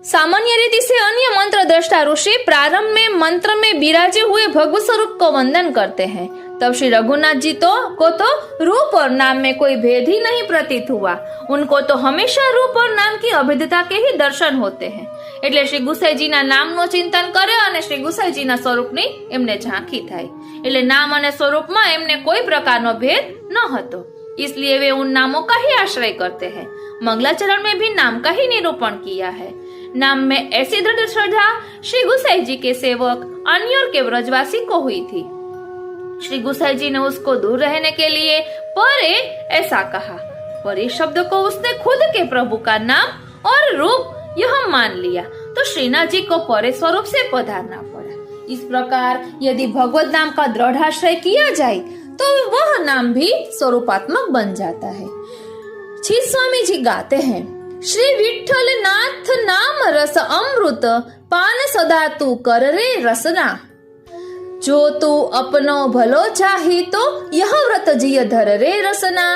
सामान्य रीति से अन्य मंत्र दृष्टा ऋषि प्रारंभ में मंत्र में बिराजे हुए भगवत स्वरूप को वंदन करते हैं. तब श्री रघुनाथ जी को तो रूप और नाम में कोई भेद ही नहीं प्रतीत हुआ. उनको तो हमेशा रूप और नाम की अभेदता के ही दर्शन होते हैं. એટલે શ્રી ગુસાઈજીના નામનું ચિંતન કરે અને શ્રી ગુસાઈજીના સ્વરૂપની એમને ઝાંખી થાય. એટલે નામ અને સ્વરૂપમાં એમને કોઈ પ્રકારનો ભેદ ન હતો. इसलिए वे उन नामों का ही आश्रय करते हैं. मंगलाचरण में भी नाम का ही निरूपण किया है. नाम में ऐसी दृढ़ श्रद्धा श्री गुसाई जी के सेवक अन्य के व्रजवासी को हुई थी. श्री गुसाई जी ने उसको दूर रहने के लिए परे ऐसा कहा. परे शब्द को उसने खुद के प्रभु का नाम और रूप यह मान लिया तो श्रीनाथ जी को परे स्वरूप से पधारना पड़ा. इस प्रकार यदि भगवत नाम का दृढ़ आश्रय किया जाए तो वह नाम भी स्वरूपात्मक बन जाता है. छीत स्वामी जी गाते हैं, श्री विठ्ठल नाथ नाम रस अमृत पान सदा तू कर रे रसना. जो तू अपनो भलो चाही तो यह व्रत जिय धर रे रसना.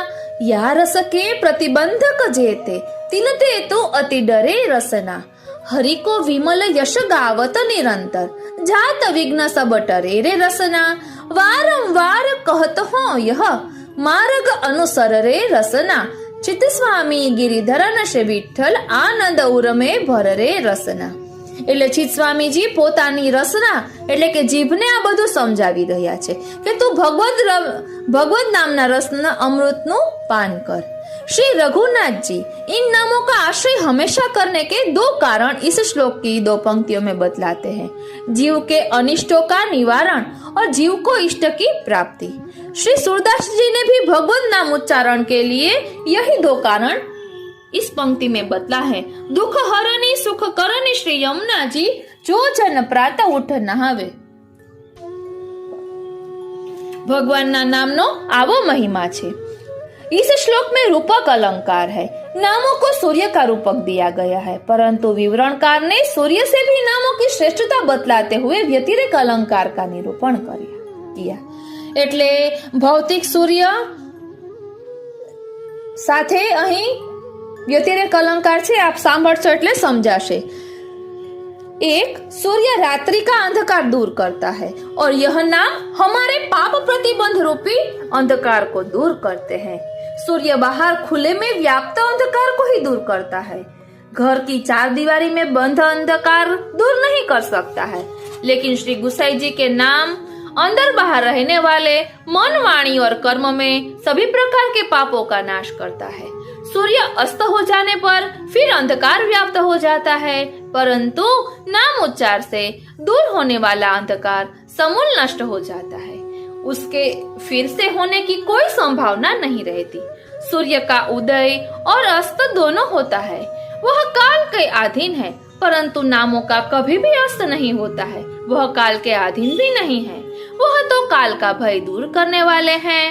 या रस के प्रतिबंधक जेते तिनते तो अति डरे रसना. हरि को विमल यश गावत निरंतर जात विघ्न सब टरे रे रसना. वारंवार कहत हो यह मार्ग अनुसर रे रसना. चित स्वामी गिरिधरन श्री विठ्ठल आनंद उरमे भर रे रसना. એટલે ચિત સ્વામીજી પોતાની રસના એટલે કે જીભને આ બધું સમજાવી રહ્યા છે કે તું ભગવદ નામના રસના અમૃતનું પાન કર. श्री रघुनाथ जी इन नामों का आश्रय हमेशा करने के दो कारण इस श्लोक की दो पंक्तियों में बतलाते हैं. जीव के अनिष्टों का निवारण और जीव को इष्ट की प्राप्ति. श्री सूरदास जी ने भी भगवत नाम उच्चारण के लिए यही दो कारण इस पंक्ति में बतला है. दुख हरनी सुख करनी श्री यमुना जी जो जन प्रातः उठ नहावे. भगवान नाम नो आवो महिमा छे. इस श्लोक में रूपक अलंकार है. नामों को सूर्य का रूपक दिया गया है, परंतु विवरणकार ने सूर्य से भी नामों की श्रेष्ठता बतलाते हुए व्यतिरेक अलंकार का निरूपण किया. એટલે ભૌતિક સૂર્ય સાથે અહીં વ્યતિરેક अलंकार છે, આપ સાંભળશો એટલે સમજાશે. एक सूर्य रात्रि का अंधकार दूर करता है और यह नाम हमारे पाप प्रतिबंध रूपी अंधकार को दूर करते हैं. सूर्य बाहर खुले में व्याप्त अंधकार को ही दूर करता है. घर की चार दीवारी में बंद अंधकार दूर नहीं कर सकता है, लेकिन श्री गुसाई जी के नाम अंदर बाहर रहने वाले मन, वाणी और कर्म में सभी प्रकार के पापों का नाश करता है. सूर्य अस्त हो जाने पर फिर अंधकार व्याप्त हो जाता है, परंतु नाम उच्चार से दूर होने वाला अंधकार समूल नष्ट हो जाता है. उसके फिर से होने की कोई संभावना नहीं रहती. सूर्य का उदय और अस्त दोनों होता है। वह काल के अधीन है, परंतु नामों का कभी भी अस्त नहीं होता है। वह काल के अधीन भी नहीं है, वह तो काल का भय दूर करने वाले हैं।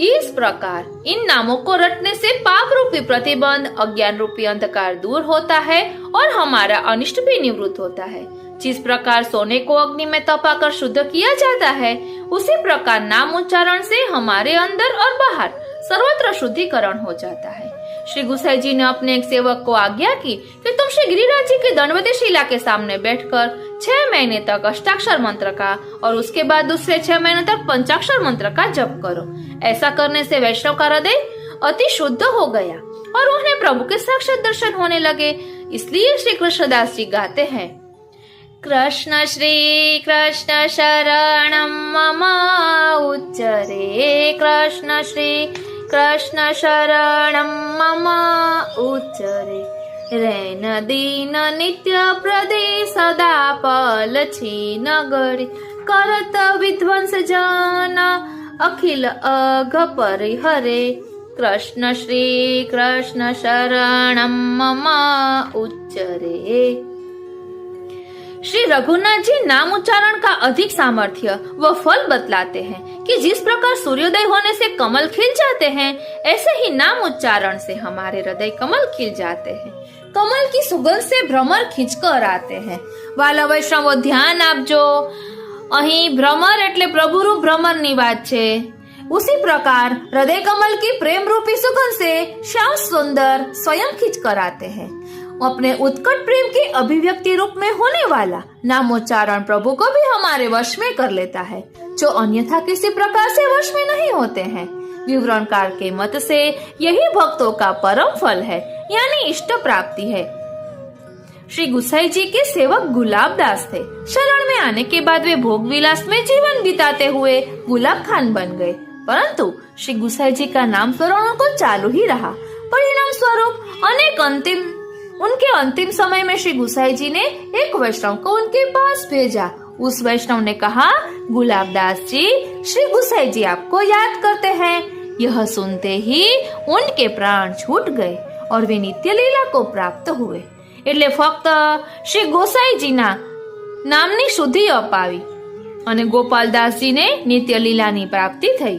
इस प्रकार इन नामों को रटने से पाप रूपी प्रतिबंध, अज्ञान रूपी अंधकार दूर होता है और हमारा अनिष्ट भी निवृत्त होता है। जिस प्रकार सोने को अग्नि में तपाकर शुद्ध किया जाता है, उसी प्रकार नाम उच्चारण से हमारे अंदर और बाहर सर्वत्र शुद्धिकरण हो जाता है। श्री गुसाई जी ने अपने एक सेवक को आज्ञा की कि तुम श्री गिरिराज जी की दंडवती शिला के सामने बैठकर 6 महीने तक अष्टाक्षर मंत्र का और उसके बाद दूसरे 6 महीने तक पंचाक्षर मंत्र का जप करो। ऐसा करने से वैष्णव का हृदय अति शुद्ध हो गया और उन्हें प्रभु के साक्षात दर्शन होने लगे। इसलिए श्री कृष्णदास जी गाते हैं, कृष्ण श्री कृष्ण शरणं मम उच्चरे, कृष्ण श्री कृष्ण शरणं मम उच्चरे, रैन दीन नित्य प्रदे सदा पल छीन गरे, करत विध्वंस जन अखिल अघ परिहरे, कृष्ण श्री कृष्ण शरणं मम उच्चरे। श्री रघुनाथ जी नाम उच्चारण का अधिक सामर्थ्य व फल बतलाते हैं कि जिस प्रकार सूर्योदय होने से कमल खिल जाते हैं, ऐसे ही नाम उच्चारण से हमारे हृदय कमल खिल जाते हैं। कमल की सुगंध से भ्रमर खींचकर आते हैं। वाला वैष्णव ध्यान आपજો, અહીં ભ્રમર એટલે પ્રભુરૂપ ભ્રમરની વાત છે। उसी प्रकार हृदय कमल की प्रेम रूपी सुगंध से श्याम सुंदर स्वयं खींच कर आते हैं। अपने उत्कट प्रेम के अभिव्यक्ति रूप में होने वाला नामोच्चारण प्रभु को भी हमारे वश में कर लेता है, जो अन्यथा किसी प्रकार से वश में नहीं होते हैं। विवरणकार के मत से यही भक्तों का परम फल है, यानी इष्ट प्राप्ति है। श्री गुसाई जी के सेवक गुलाबदास थे। शरण में आने के बाद वे भोग विलास में जीवन बिताते हुए गुलाब खान बन गए, परंतु श्री गुसाई जी का नाम स्मरण को चालू ही रहा। परिणाम स्वरूप उनके अंतिम समय में श्री गुसाई जी ने एक वैष्णव को उनके पास भेजा। उस वैष्णव ने कहा, गुलाबदास जी, श्री गुसाई जी आपको याद करते हैं। यह सुनते ही उनके प्राण छूट गए और वे नित्य लीला को प्राप्त हुए। એટલે ફક્ત શ્રી ગોસાઈજીના નામની શુદ્ધિ અપાવી અને ગોપાલદાસજીને નિત્ય લીલાની પ્રાપ્તિ થઈ।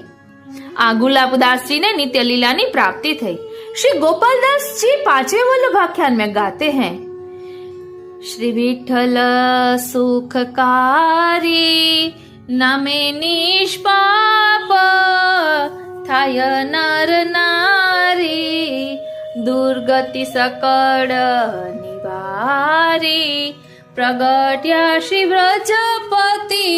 આ ગુલાબદાસજીને નિત્ય લીલાની પ્રાપ્તિ થઈ। श्री गोपालदास जी 5वें वल्लभाख्यान में गाते हैं, श्री विठ्ठल सुखकारी नामे निष्पाप थाय नर नारी दुर्गति सकळ निवारी प्रगट्या श्री व्रजपति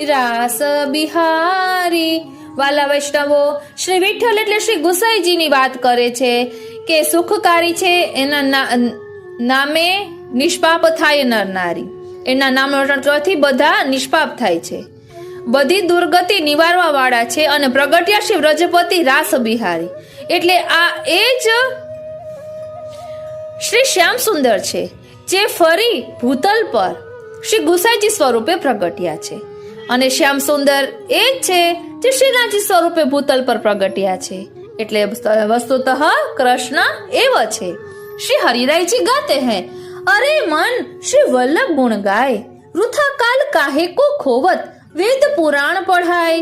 रास बिहारी। वाला वैष्णવો, શ્રી વિઠ્ઠલ એટલે શ્રી ગુસાઈજીની વાત કરે છે કે સુખકારી છે, એના નામે નિષ્પાપ થાય નર નારી। એના નામનો રટવાથી બધા નિષ્પાપ થાય છે, બધી દુર્ગતિ નિવારવા વાળા છે અને પ્રગટ્યા શ્રી વ્રજપતિ રાસ બિહારી એટલે આ એ જ શ્રી શ્યામ સુંદર છે, જે ફરી ભૂતલ પર શ્રી ગુસાઈજી સ્વરૂપે પ્રગટ્યા છે। અને શ્યામ સુંદર એ જ છે જે શ્રીનાથજી સ્વરૂપે ભૂતલ પર પ્રગટ્યા છે, એટલે વસ્તુતઃ કૃષ્ણ એવ છે। શ્રી હરિરાયજી ગાતે हैं, अरे मन श्री वल्लभ गुण गाय, वृथा काल काहे को खोवत, वेद पुराण पढ़ाय,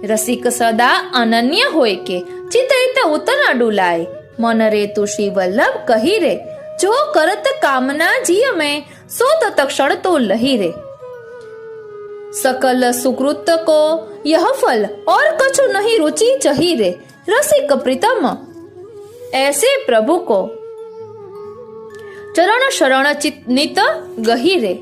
रसिक सदा अनन्य होय के, चितैत उतना डुलाय, मन रे तू श्री वल्लभ कही रे, जो करत कामना जिय में, सो तत्क्षण तो लही रे। सकल सुकृत को यह फल और कछु नहीं रुचि चही रे, रसिक प्रीतम ऐसे प्रभु को चरण शरण चित गहीरे।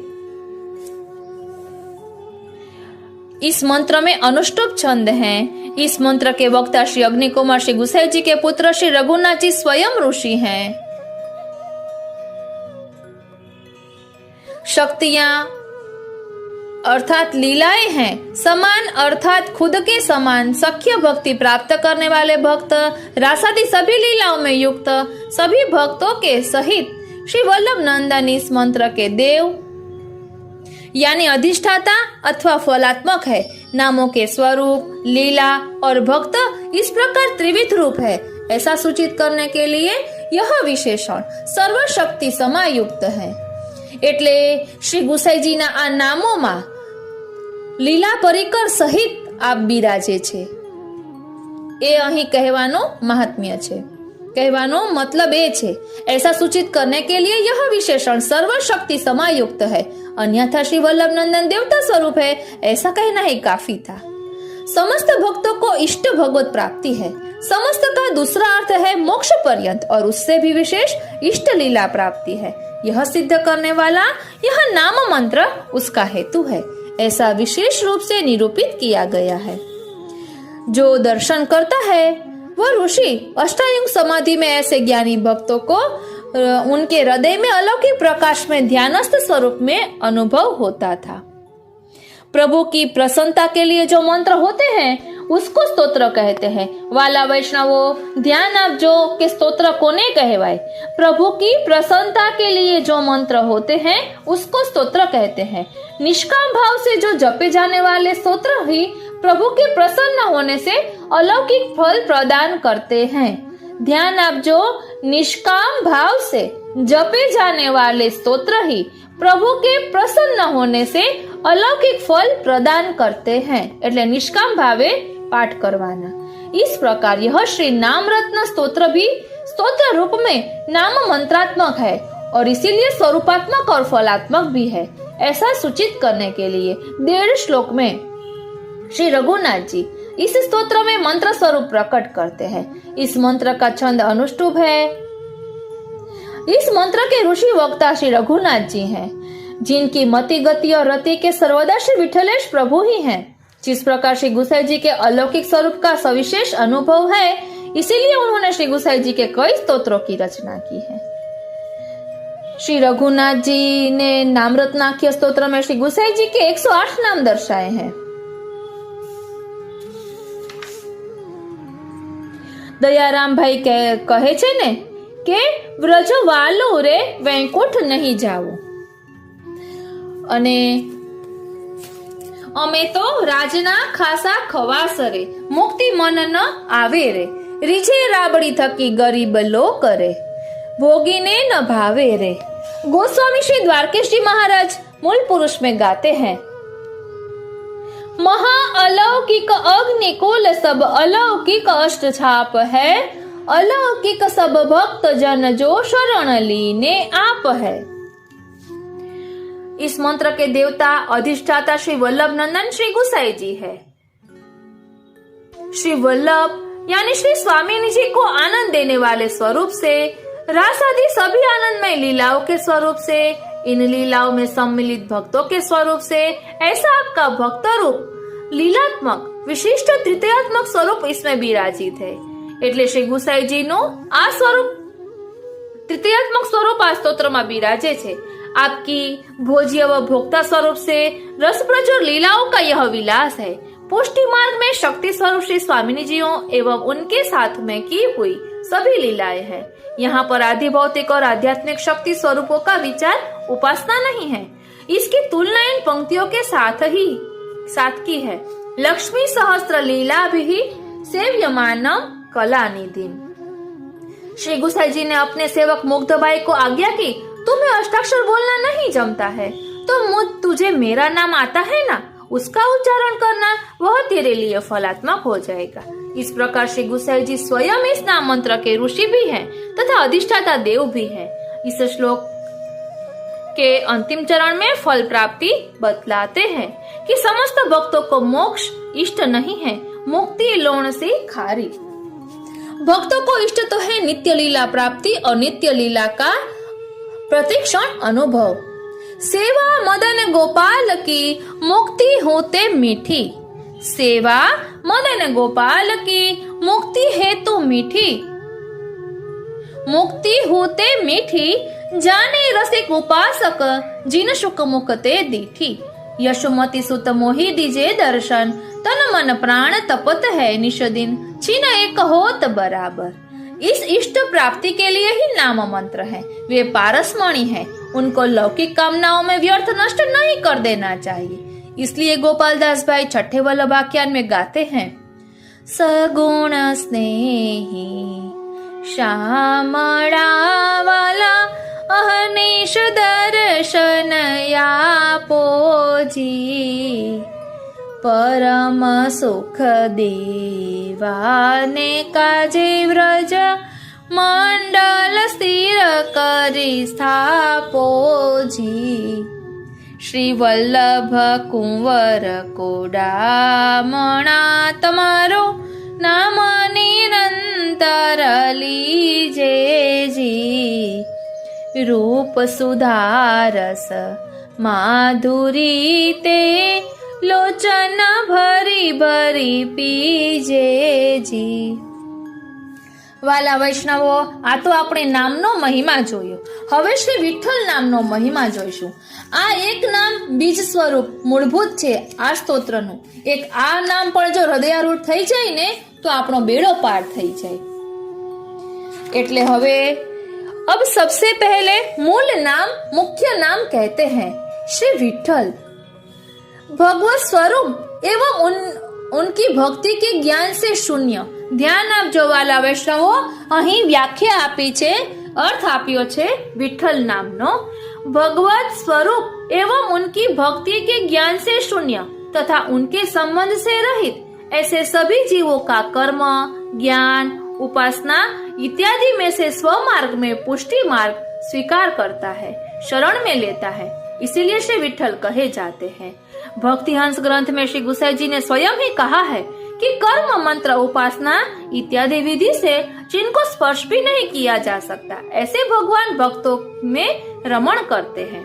इस मंत्र में अनुष्टुप छंद हैं। इस मंत्र के वक्ता श्री अग्नि कुमार श्री गुसाई जी के पुत्र श्री रघुनाथ जी स्वयं ऋषि हैं। शक्तियां अर्थात लीलाएं हैं। समान अर्थात खुद के समान सख्य भक्ति प्राप्त करने वाले भक्त, रासादी सभी लीलाओं में युक्त सभी भक्तों के सहित श्री वल्लभ नंदन इस मंत्र के देव यानी अधिष्ठाता अथवा फलात्मक है। नामों के स्वरूप, लीला और भक्त इस प्रकार त्रिविध रूप है। ऐसा सूचित करने के लिए यह विशेषण सर्वशक्ति समायुक्त है। એટલે શ્રી ગુસાઈજીના આ નામોમાં લીલા પરિકર સહિત આપ બિરાજે છે, એ અહીં કહેવાનો મહાત્મ્ય છે। कहवानो मतलब ये छे, ऐसा सूचित करने के लिए यह विशेषण सर्वशक्ति समायुक्त है, अन्यथा श्री वल्लभ नंदन देवता स्वरूप है, ऐसा कहना ही काफी था। समस्त भक्तों को इष्ट भगवत प्राप्ति है। समस्त का दूसरा अर्थ है मोक्ष पर्यंत और उससे भी विशेष इष्ट लीला प्राप्ति है। यह सिद्ध करने वाला यह नाम मंत्र उसका हेतु है, ऐसा विशेष रूप से निरूपित किया गया है। जो दर्शन करता है वह ऋषि अष्टायुग समाधि में ऐसे ज्ञानी भक्तों को उनके हृदय में अलौकिक प्रकाश में ध्यानस्थ स्वरूप में अनुभव होता था। प्रभु की प्रसन्नता के लिए जो मंत्र होते हैं उसको स्तोत्र कहते हैं। वाला वैष्णवों, ध्यान आपजो के स्तोत्र कोने कहवाय। प्रभु की प्रसन्नता के लिए जो मंत्र होते हैं उसको स्तोत्र कहते हैं। निष्काम भाव से जो जपे जाने वाले स्तोत्र ही प्रभु के प्रसन्न होने से अलौकिक फल प्रदान करते हैं। ध्यान आपजो, निष्काम भाव से जपे जाने वाले स्तोत्र ही प्रभु के प्रसन्न होने से अलौकिक फल प्रदान करते हैं। એટલે નિષ્કામ ભાવે पाठ करवाना। इस प्रकार यह श्री नाम रत्न स्तोत्र भी स्तोत्र रूप में नाम मंत्रात्मक है और इसीलिए स्वरूपात्मक और फलात्मक भी है, ऐसा सूचित करने के लिए 1.5 श्लोक में श्री रघुनाथ जी इस स्तोत्र में मंत्र स्वरूप प्रकट करते हैं। इस मंत्र का छंद अनुष्टुप है। इस मंत्र के ऋषि वक्ता श्री रघुनाथ जी हैं, जिनकी मति गति और रति के सर्वदा श्री विठलेश प्रभु ही हैं। जिस प्रकार श्री गुसाई जी के अलौकिक स्वरूप का सविशेष अनुभव है, इसीलिए उन्होंने श्री गुसाई जी के कई स्तोत्रों की रचना की है। श्री रघुनाथ जी ने नामरत्नाख्य स्तोत्र में श्री गुसाई जी के 108 नाम दर्शाए हैं। दयाराम भाई कहे छे ने के व्रज वालो रे वैकुंठ नहीं जावो, अने अमे तो राजना खासा खवासरे मुक्ति मन न आवे रे, રીझे राबड़ी थकी गरीब लो करे, भोगीने न भावे रे। गोस्वामी श्री द्वारकेश जी महाराज मूल पुरुष में गाते हैं, महा अलौकिक अग्निकुल सब अलौकिक अष्ट छाप है, अलौकिक सब भक्त जन जो शरण लीने आप है। इस मंत्र के देवता अधिष्ठाता श्री वल्लभ नंदन श्री गुसाई जी है। श्री वल्लभ यानी श्री स्वामी जी को आनंद देने वाले स्वरूप से, रास आदि सभी आनंदमय लीलाओं के स्वरूप से, इन लीलाओं में सम्मिलित भक्तों के स्वरूप से, ऐसा आपका भक्त रूप लीलात्मक विशिष्ट तृतीयात्मक स्वरूप इसमें विराजित है। એટલે શ્રી ગુસાઈજીનું આ સ્વરૂપ तृतीयात्मक स्वरूप आ स्तोत्र में विराजे छे। आपकी भोज्य व भोक्ता स्वरूप से रस प्रचुर लीलाओं का यह विलास है। पुष्टि मार्ग में शक्ति स्वरूप श्री स्वामिनी जियों एवं उनके साथ में की हुई सभी लीलाएं हैं। यहाँ पर आदि भौतिक और आध्यात्मिक शक्ति स्वरूपों का विचार उपासना नहीं है। इसकी तुलना इन पंक्तियों के साथ की है। लक्ष्मी सहस्त्र लीला भी सेव्यमानम कला निधि। श्री गुसाई जी ने अपने सेवक मुग्धभाई को आज्ञा की, तुम्हें अष्टाक्षर बोलना नहीं जमता है तो तुझे मेरा नाम आता है ना, उसका उच्चारण करना, वह तेरे लिए फलात्मक हो जाएगा। इस प्रकार श्री गुसाई जी स्वयं इस नाम मंत्र के ऋषि भी हैं तथा अधिष्ठाता देव भी हैं। इस श्लोक के अंतिम चरण में फल प्राप्ति बतलाते हैं कि समस्त भक्तों को मोक्ष इष्ट नहीं है, मुक्ति लोण से खारी। भक्तों को इष्ट तो है नित्य लीला प्राप्ति और नित्य लीला का प्रतिक्षण अनुभव। सेवा मदन गोपाल की मुक्ति होते मीठी, सेवा मदन गोपाल की मुक्ति है तो मीठी, मुक्ति होते मीठी जाने रसिक उपासक जिन शुक मुकते दीठी। यशोमती सुत मोहि दीजे दर्शन तन मन प्राण तपत है निश दिन छिन एक होत बराबर। इस इष्ट प्राप्ति के लिए ही नाम मंत्र है। वे पारसमणि है, उनको लौकिक कामनाओं में व्यर्थ नष्ट नहीं कर देना चाहिए। इसलिए गोपाल दास भाई छठे वल्लभाख्यान में गाते हैं, सगुण स्नेही श्यामळा वाला अहर्निश दर्शन आपो जी। परम सुख देवाने काजे व्रज मंडल स्थिर करी स्थापो जी। श्री वल्लभ कुंवर कोडामणा तमारो नाम निरंतर लीजे जी। रूप सुधारस माधुरी ते लोचन भरी भरी पीजे जी। વાલા વૈષ્ણવો, આ તો આપણે નામનો મહિમા જોયો. હવે શ્રી વિઠ્ઠલ નામનો મહિમા જોઈશું. આ એક નામ બીજ સ્વરૂપ મૂળભૂત છે આ સ્તોત્રનું. એક આ નામ પણ જો હૃદયારૂઢ થઈ જાય ને તો આપણો બેડો પાર થઈ જાય. એટલે હવે अब सबसे पहले मूल नाम मुख्य नाम कहते हैं श्री विठ्ठल। भगवत स्वरूप एवं उनकी भक्ति के ज्ञान से शून्य। ધ્યાન આપજો વાલા વૈષ્ણવો, અહીં વ્યાખ્યા આપી છે, अर्थ આપ્યો છે વિઠ્ઠલ નામનો। भगवत स्वरूप एवं उनकी भक्ति के ज्ञान से शून्य तथा उनके संबंध से रहित ऐसे सभी जीवों का कर्म, ज्ञान, उपासना इत्यादि में से स्वमार्ग में पुष्टि मार्ग स्वीकार करता है, शरण में लेता है, इसीलिए श्री विठ्ठल कहे जाते हैं। भक्ति हंस ग्रंथ में श्री गुसाई जी ने स्वयं ही कहा है कि कर्म, मंत्र, उपासना इत्यादि विधि से जिनको स्पर्श भी नहीं किया जा सकता, ऐसे भगवान भक्तों में रमण करते हैं।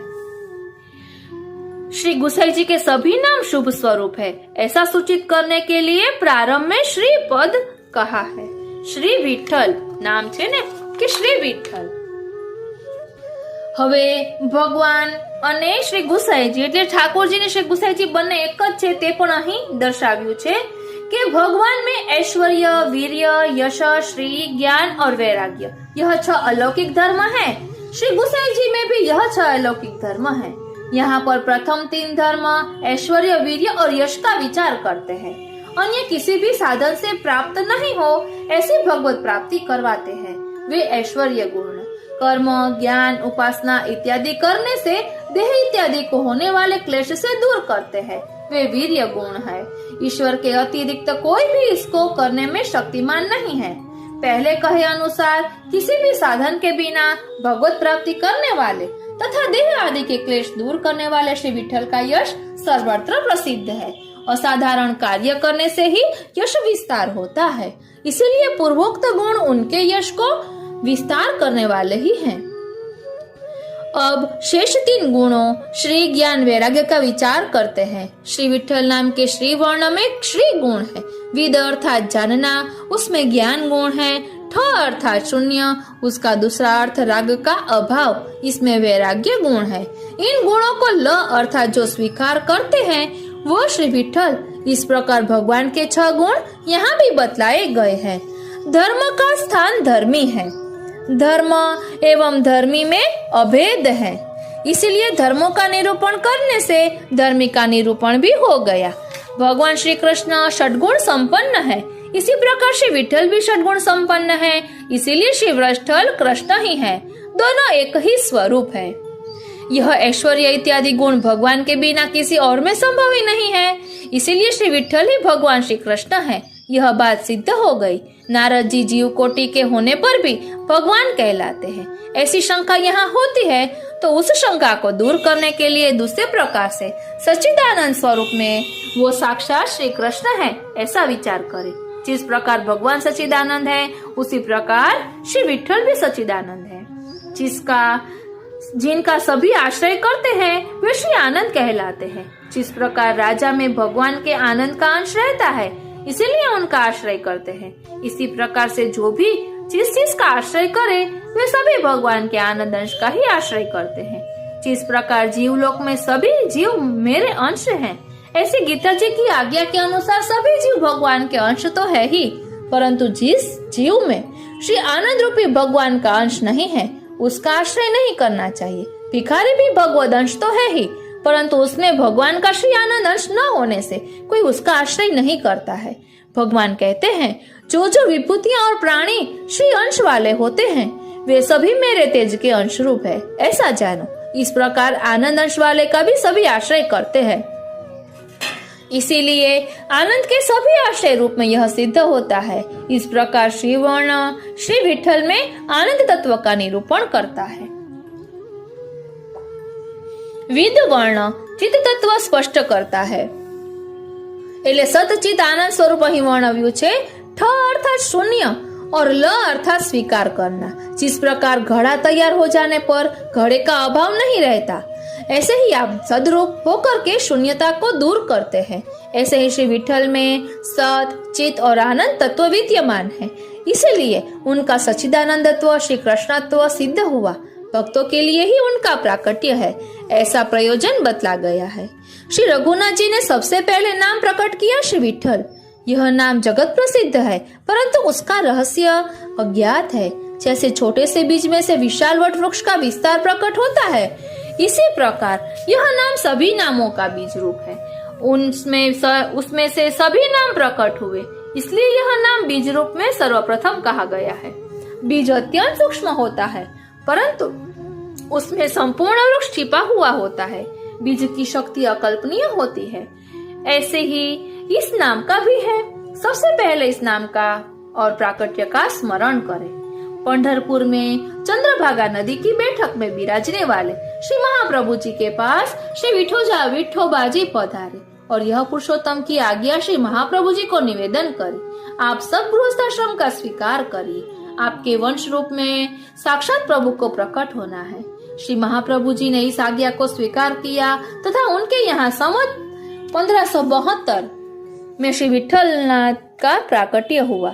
श्री गुसाई जी के सभी नाम शुभ स्वरूप है, ऐसा सूचित करने के लिए प्रारंभ में श्री पद कहा है। श्री विठ्ठल नाम छे ने कि श्री विठ्ठल। હવે ભગવાન અને શ્રી ગુસાઈજી એટલે ઠાકોરજી ને શ્રી ગુસાઈજી બંને એક જ છે તે પણ અહીં દર્શાવ્યું છે कि भगवान में ऐश्वर्य, वीर्य, यश, श्री, ज्ञान और वैराग्य यह 6 अलौकिक धर्म है। श्री गुसाई जी में भी यह 6 अलौकिक धर्म है। यहाँ पर प्रथम 3 धर्म ऐश्वर्य, वीर्य और यश का विचार करते हैं। अन्य किसी भी साधन से प्राप्त नहीं हो ऐसी भगवत प्राप्ति करवाते हैं। वे ऐश्वर्य गुण कर्म, ज्ञान, उपासना इत्यादि करने से देह इत्यादि को होने वाले क्लेश से दूर करते हैं। वे वीर्य गुण है। ईश्वर के अतिरिक्त कोई भी इसको करने में शक्तिमान नहीं है। पहले कहे अनुसार किसी भी साधन के बिना भगवत प्राप्ति करने वाले तथा देह आदि के क्लेश दूर करने वाले श्री विठ्ठल का यश सर्वत्र प्रसिद्ध है। असाधारण कार्य करने से ही यश विस्तार होता है, इसीलिए पूर्वोक्त गुण उनके यश को विस्तार करने वाले ही हैं। अब शेष 3 गुणों श्री, ज्ञान, वैराग्य का विचार करते हैं। श्री विठ्ठल नाम के श्री वर्ण में श्री गुण है। विद अर्थात जानना, उसमें ज्ञान गुण है। ठ अर्थात शून्य, उसका दूसरा अर्थ राग का अभाव, इसमें वैराग्य गुण है। इन गुणों को ल अर्थात जो स्वीकार करते हैं वो श्री विठ्ठल। इस प्रकार भगवान के 6 गुण यहाँ भी बतलाए गए हैं। धर्म का स्थान धर्मी है। धर्म एवं धर्मी में अभेद है, इसीलिए धर्मों का निरूपण करने से धर्मी का निरूपण भी हो गया। भगवान श्री कृष्ण षड्गुण संपन्न है, इसी प्रकार श्री विठ्ठल भी षड्गुण संपन्न है, इसीलिए श्री विठ्ठल कृष्ण ही है। दोनों एक ही स्वरूप है। यह ऐश्वर्य इत्यादि गुण भगवान के बिना किसी और में संभव ही नहीं है, इसीलिए श्री विठ्ठल ही भगवान श्री कृष्ण है। यह बात सिद्ध हो गई। नारद जी जीव कोटि के होने पर भी भगवान कहलाते हैं। ऐसी शंका यहाँ होती है तो उस शंका को दूर करने के लिए दूसरे प्रकार से सच्चिदानंद स्वरूप में वो साक्षात श्री कृष्ण है ऐसा विचार करें। जिस प्रकार भगवान सच्चिदानंद है उसी प्रकार श्री विठ्ठल भी सच्चिदानंद है। जिनका सभी आश्रय करते हैं वे श्री आनंद कहलाते हैं। जिस प्रकार राजा में भगवान के आनंद का अंश रहता है इसीलिए उनका आश्रय करते हैं, इसी प्रकार से जो भी जिस चीज का आश्रय करे वे सभी भगवान के आनंद अंश का ही आश्रय करते हैं। जिस प्रकार जीवलोक में सभी जीव मेरे अंश हैं, ऐसी गीता जी की आज्ञा के अनुसार सभी जीव भगवान के अंश तो है ही, परंतु जिस जीव में श्री आनंद रूपी भगवान का अंश नहीं है उसका आश्रय नहीं करना चाहिए। भिखारी भी भगवद अंश तो है ही, परंतु उसमें भगवान का श्री आनंद अंश न होने से कोई उसका आश्रय नहीं करता है। भगवान कहते हैं, जो जो विभूतियां और प्राणी श्री अंश वाले होते हैं वे सभी मेरे तेज के अंश रूप है, ऐसा जानो। इस प्रकार आनंद अंश वाले का भी सभी आश्रय करते हैं, इसीलिए आनंद के सभी आश्रय रूप में यह सिद्ध होता है। इस प्रकार श्री वर्ण श्री विठल में आनंद तत्व का निरूपण करता है। विद वर्ण चित्त तत्व स्पष्ट करता है, એટલે સતચિત આનંદ સ્વરૂપ અહીં વર્ણવ્યું છે। ઠ अर्थात शून्य और ल अर्थात स्वीकार करना। जिस प्रकार घड़ा तैयार हो जाने पर घड़े का अभाव नहीं रहता, ऐसे ही आप सदरूप होकर के शून्यता को दूर करते हैं। ऐसे ही श्री विठल में सत चित और आनंद तत्व विद्यमान है, इसीलिए उनका सच्चिदानंदत्व श्री कृष्णत्व सिद्ध हुआ। भक्तों के लिए ही उनका प्राकट्य है, ऐसा प्रयोजन बतला गया है। श्री रघुनाथ जी ने सबसे पहले नाम प्रकट किया श्री विठल। यह नाम जगत प्रसिद्ध है, परंतु उसका रहस्य अज्ञात है। जैसे छोटे से बीज में से विशाल वट वृक्ष का विस्तार प्रकट होता है, इसी प्रकार यह नाम सभी नामों का बीज रूप है। उसमें से सभी नाम प्रकट हुए, इसलिए यह नाम बीज रूप में सर्वप्रथम कहा गया है। बीज अत्यंत सूक्ष्म होता है, परंतु उसमें संपूर्ण वृक्ष छिपा हुआ होता है। बीज की शक्ति अकल्पनीय होती है, ऐसे ही इस नाम का भी है। सबसे पहले इस नाम का और प्राकट्य का स्मरण करें। पंढरपुर में चंद्रभागा नदी की बैठक में विराजने वाले श्री महाप्रभु जी के पास श्री विठोबाजी पधारे और यह पुरुषोत्तम की आज्ञा श्री महाप्रभु जी को निवेदन करी, आप सब गृहस्थाश्रम का स्वीकार करिए, आपके वंश रूप में साक्षात प्रभु को प्रकट होना है। श्री महाप्रभु जी ने इस आज्ञा को स्वीकार किया तथा उनके यहाँ संवत 1572 में श्री विठलनाथ का प्राकट्य हुआ।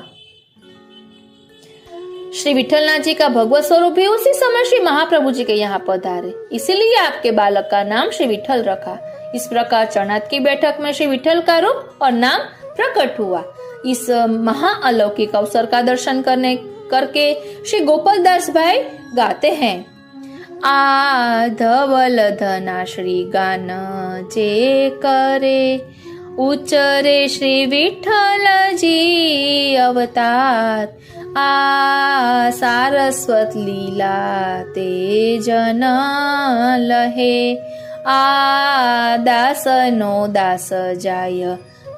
श्री विठलनाथ जी का भगवत स्वरूप भी उसी समय श्री महाप्रभु जी के यहाँ पधारे, इसीलिए आपके बालक का नाम श्री विठल रखा। इस प्रकार चरणात की बैठक में श्री विठल का रूप और नाम प्रकट हुआ। इस महाअलौकिक अवसर का दर्शन करके श्री गोपालदास भाई गाते हैं, आ धवल धना श्री गान जे करे, उच्चरे श्री विठल जी अवतार, आ सारस्वत लीला ते जन लहे, आ दासनो दास जाय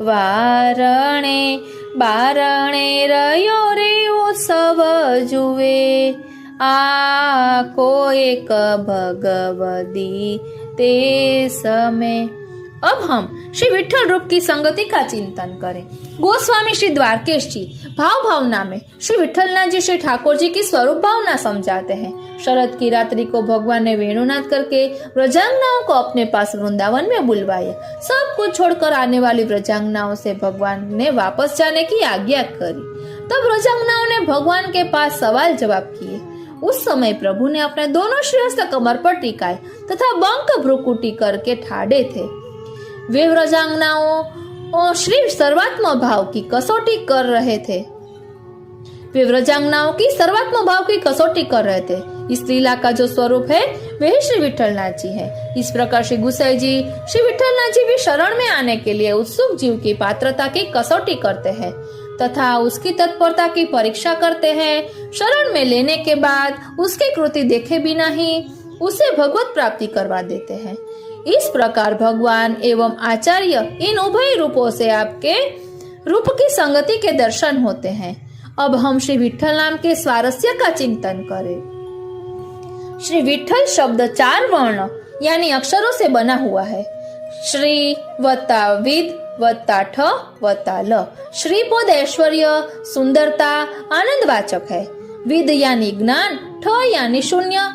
वारणे, बारणे रयो रे उत्सव जुवे, आ को एक भगवदी ते समय। अब हम श्री विठल रूप की संगति का चिंतन करें। गोस्वामी श्री द्वारकेश जी भाव भावना में श्री विठलनाथ जी श्री ठाकुर जी की स्वरूप भावना समझाते हैं। शरद की रात्रि को भगवान ने वेणुनाद करके व्रजांगनाओं को अपने पास वृंदावन में बुलवाया। सब कुछ छोड़कर आने वाली व्रजांगनाओं से भगवान ने वापस जाने की आज्ञा करी। तब व्रजांगनाओं ने भगवान के पास सवाल जवाब किए। उस समय प्रभु ने अपने दोनों श्रीहस्त कमर पर टिकाए तथा बंक भ्रुकुटी करके ठाड़े थे। वे व्रजांगनाओं और श्री सर्वात्म भाव की कसौटी कर रहे थे। वे व्रजांगनाओं की सर्वात्म भाव की कसौटी कर रहे थे। इस लीला का जो स्वरूप है वही श्री विठलनाथ जी है। इस प्रकार श्री गुसाई जी श्री विठलनाथ जी भी शरण में आने के लिए उत्सुक जीव की पात्रता की कसौटी करते हैं तथा उसकी तत्परता की परीक्षा करते हैं। शरण में लेने के बाद उसकी कृति देखे बिना ही उसे भगवत प्राप्ति करवा देते हैं। इस प्रकार भगवान एवं आचार्य इन उभय रूपों से आपके रूप की संगति के दर्शन होते हैं। अब हम श्री विठल नाम के स्वारस्य का चिंतन करें। श्री विठल शब्द 4 वर्ण यानी अक्षरों से बना हुआ है। श्री वत्ता विद वत्ता ठ वत्ता ल। श्री पद ऐश्वर्य सुंदरता आनंद वाचक है। विद यानी ज्ञान, ठ यानी शून्य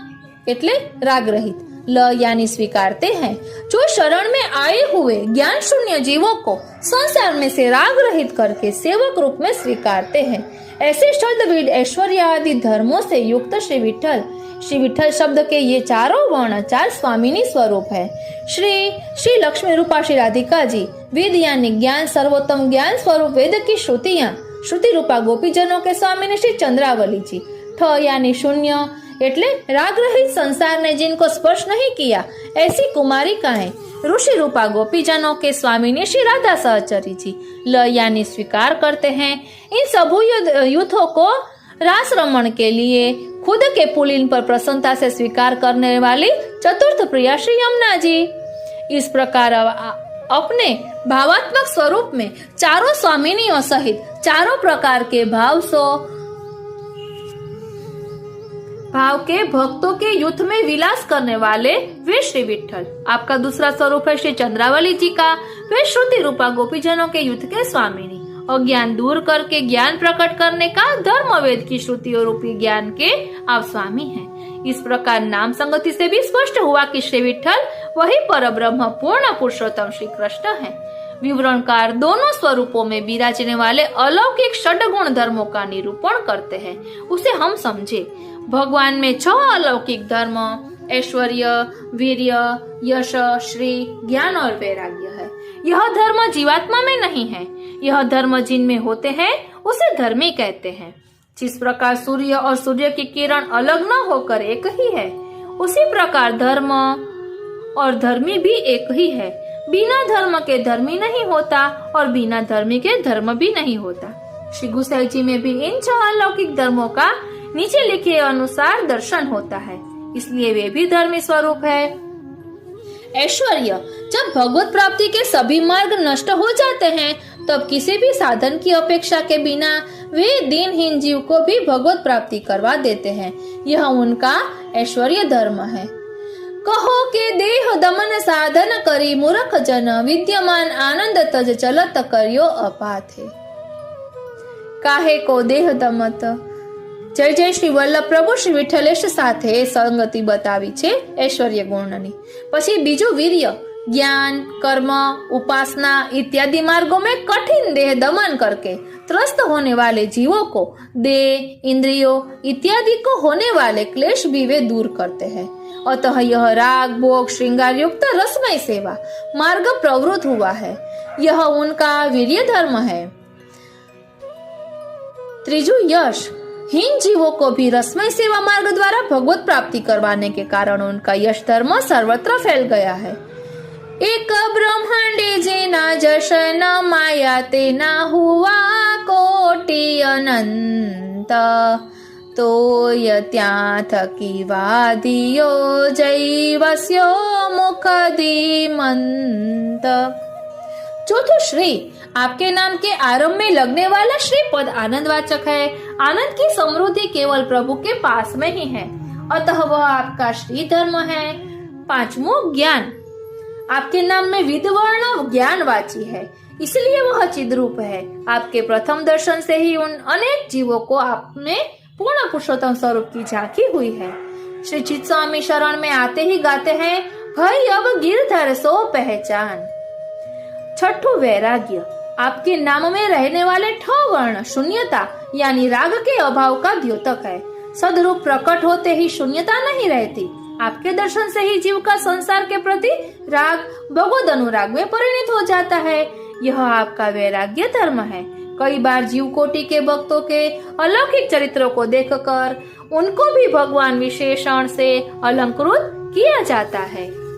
એટલે राग रहित, ल यानी स्वीकारते हैं। जो शरण में आए हुए ज्ञान शून्य जीवों को संसार में से राग रहित करके सेवक रूप में स्वीकारते हैं। ऐसे शब्द विद ऐश्वर्य आदि धर्मों से युक्त श्री विठल शब्द के ये चारों वर्ण 4 स्वामिनी स्वरूप है। श्री लक्ष्मी रूपा श्री राधिका जी, वेद यानी ज्ञान सर्वोत्तम ज्ञान स्वरूप वेद की श्रुति रूपा गोपीजनों के स्वामिनी श्री चंद्रावली जी। ठ यानी शून्य એટલે રાગ રહિત સંસાર ने जिनको स्पर्श नहीं किया ऐसी कुमारिकाएं ऋषि रूपा गोपीजनों के स्वामिनी श्री राधा सहचरी जी ल यानी स्वीकार करते हैं। इन सभी यूथों को रास रमण के लिए खुद के पुलिन पर प्रसन्नता से स्वीकार करने वाली चतुर्थ प्रिया श्री यमुना जी। इस प्रकार अपने भावात्मक स्वरूप में चारों स्वामिनियों सहित चारों प्रकार के भाव के भक्तों के युद्ध में विलास करने वाले वे श्री विठ्ठल। आपका दूसरा स्वरूप है श्री चंद्रावली जी का। वे श्रुति रूपा गोपीजनों के युद्ध के स्वामिनी, अज्ञान दूर करके ज्ञान प्रकट करने का धर्मवेद की श्रुतियों रूपी ज्ञान के आप स्वामी हैं। इस प्रकार नाम संगति से भी स्पष्ट हुआ कि श्री विठ्ठल वही परब्रह्म पूर्ण पुरुषोत्तम श्री कृष्ण है। विवरणकार दोनों स्वरूपों में विराजने वाले अलौकिक षड्गुण धर्मों का निरूपण करते हैं। उसे हम समझे। भगवान में 6 अलौकिक धर्म ऐश्वर्य, वीर्य, यश, श्री, ज्ञान और वैराग्य है। यह धर्म जीवात्मा में नहीं है। यह धर्म जिनमें होते हैं उसे धर्मी कहते हैं। जिस प्रकार सूर्य और सूर्य की किरण अलग न होकर एक ही है, उसी प्रकार धर्म और धर्मी भी एक ही है। बिना धर्म के धर्मी नहीं होता और बिना धर्मी के धर्म भी नहीं होता। श्री गोसाई जी में भी इन 6 अलौकिक धर्मों का नीचे लिखे अनुसार दर्शन होता है, इसलिए वे भी धर्मी स्वरूप है। ऐश्वर्य, जब भगवत प्राप्ति के सभी मार्ग नष्ट हो जाते हैं तब किसी भी साधन की अपेक्षा के बिना वे दीनहीन जीव को भी भगवत प्राप्ति करवा देते हैं। यह उनका ऐश्वर्य धर्म है। कहो के देह दमन साधन करी मूर्ख जन विद्यमान आनंद तज चलत करियो अपाथे। काहे को देह दमत। જય જય શ્રી વલ્લભ પ્રભુ શ્રી વિઠ્ઠલેશ સાથે સંગતિ બતાવી છે ऐश्वर्य गुणनी। પછી બીજું વીર્ય, ज्ञान, कर्म, उपासना इत्यादि मार्गों में कठिन देह दमन करके त्रस्त होने वाले जीवों को देह, इंद्रियों इत्यादि को होने वाले क्लेश भी वे दूर करते हैं। अतः यह राग, भोग, श्रृंगार युक्त रसमय सेवा मार्ग प्रवृत्त हुआ है। यह उनका वीर्य धर्म है। त्रीजू यश, हीन जीवों को भी रसमय सेवा मार्ग द्वारा भगवत प्राप्ति करवाने के कारण उनका यश धर्म सर्वत्र फैल गया है। एक ब्रह्मांडे जेना जश न माया तेना हुआ कोटि अनंत तो यत्या थकी वादियो जैवस्यो मुख धीमंत। चौथो श्री, आपके नाम के आरंभ में लगने वाला श्री पद आनंदवाचक है। आनंद की समृद्धि केवल प्रभु के पास में ही है, अतः वह आपका श्री धर्म है। पांचवों ज्ञान, आपके नाम में विद्वर्ण ज्ञानवाची है, इसलिए वह चिद्रूप है। आपके प्रथम दर्शन से ही उन अनेक जीवों को आप में पूर्ण पुरुषोत्तम स्वरूप की झांकी हुई है। श्री चित स्वामी शरण में आते ही गाते हैं, भाई अब गिरधर सो पहचान। छठो वैराग्य, आपके नाम में रहने वाले 6 वर्ण शून्यता यानी राग के अभाव का द्योतक है। सदरूप प्रकट होते ही शून्यता नहीं रहती। आपके दर्शन से ही जीव का संसार के प्रति राग भगवद अनुराग में परिणित हो जाता है। यह आपका वैराग्य धर्म है। कई बार जीव कोटि के भक्तों के अलौकिक चरित्रों को देखकर उनको भी भगवान विशेषण से अलंकृत किया जाता है।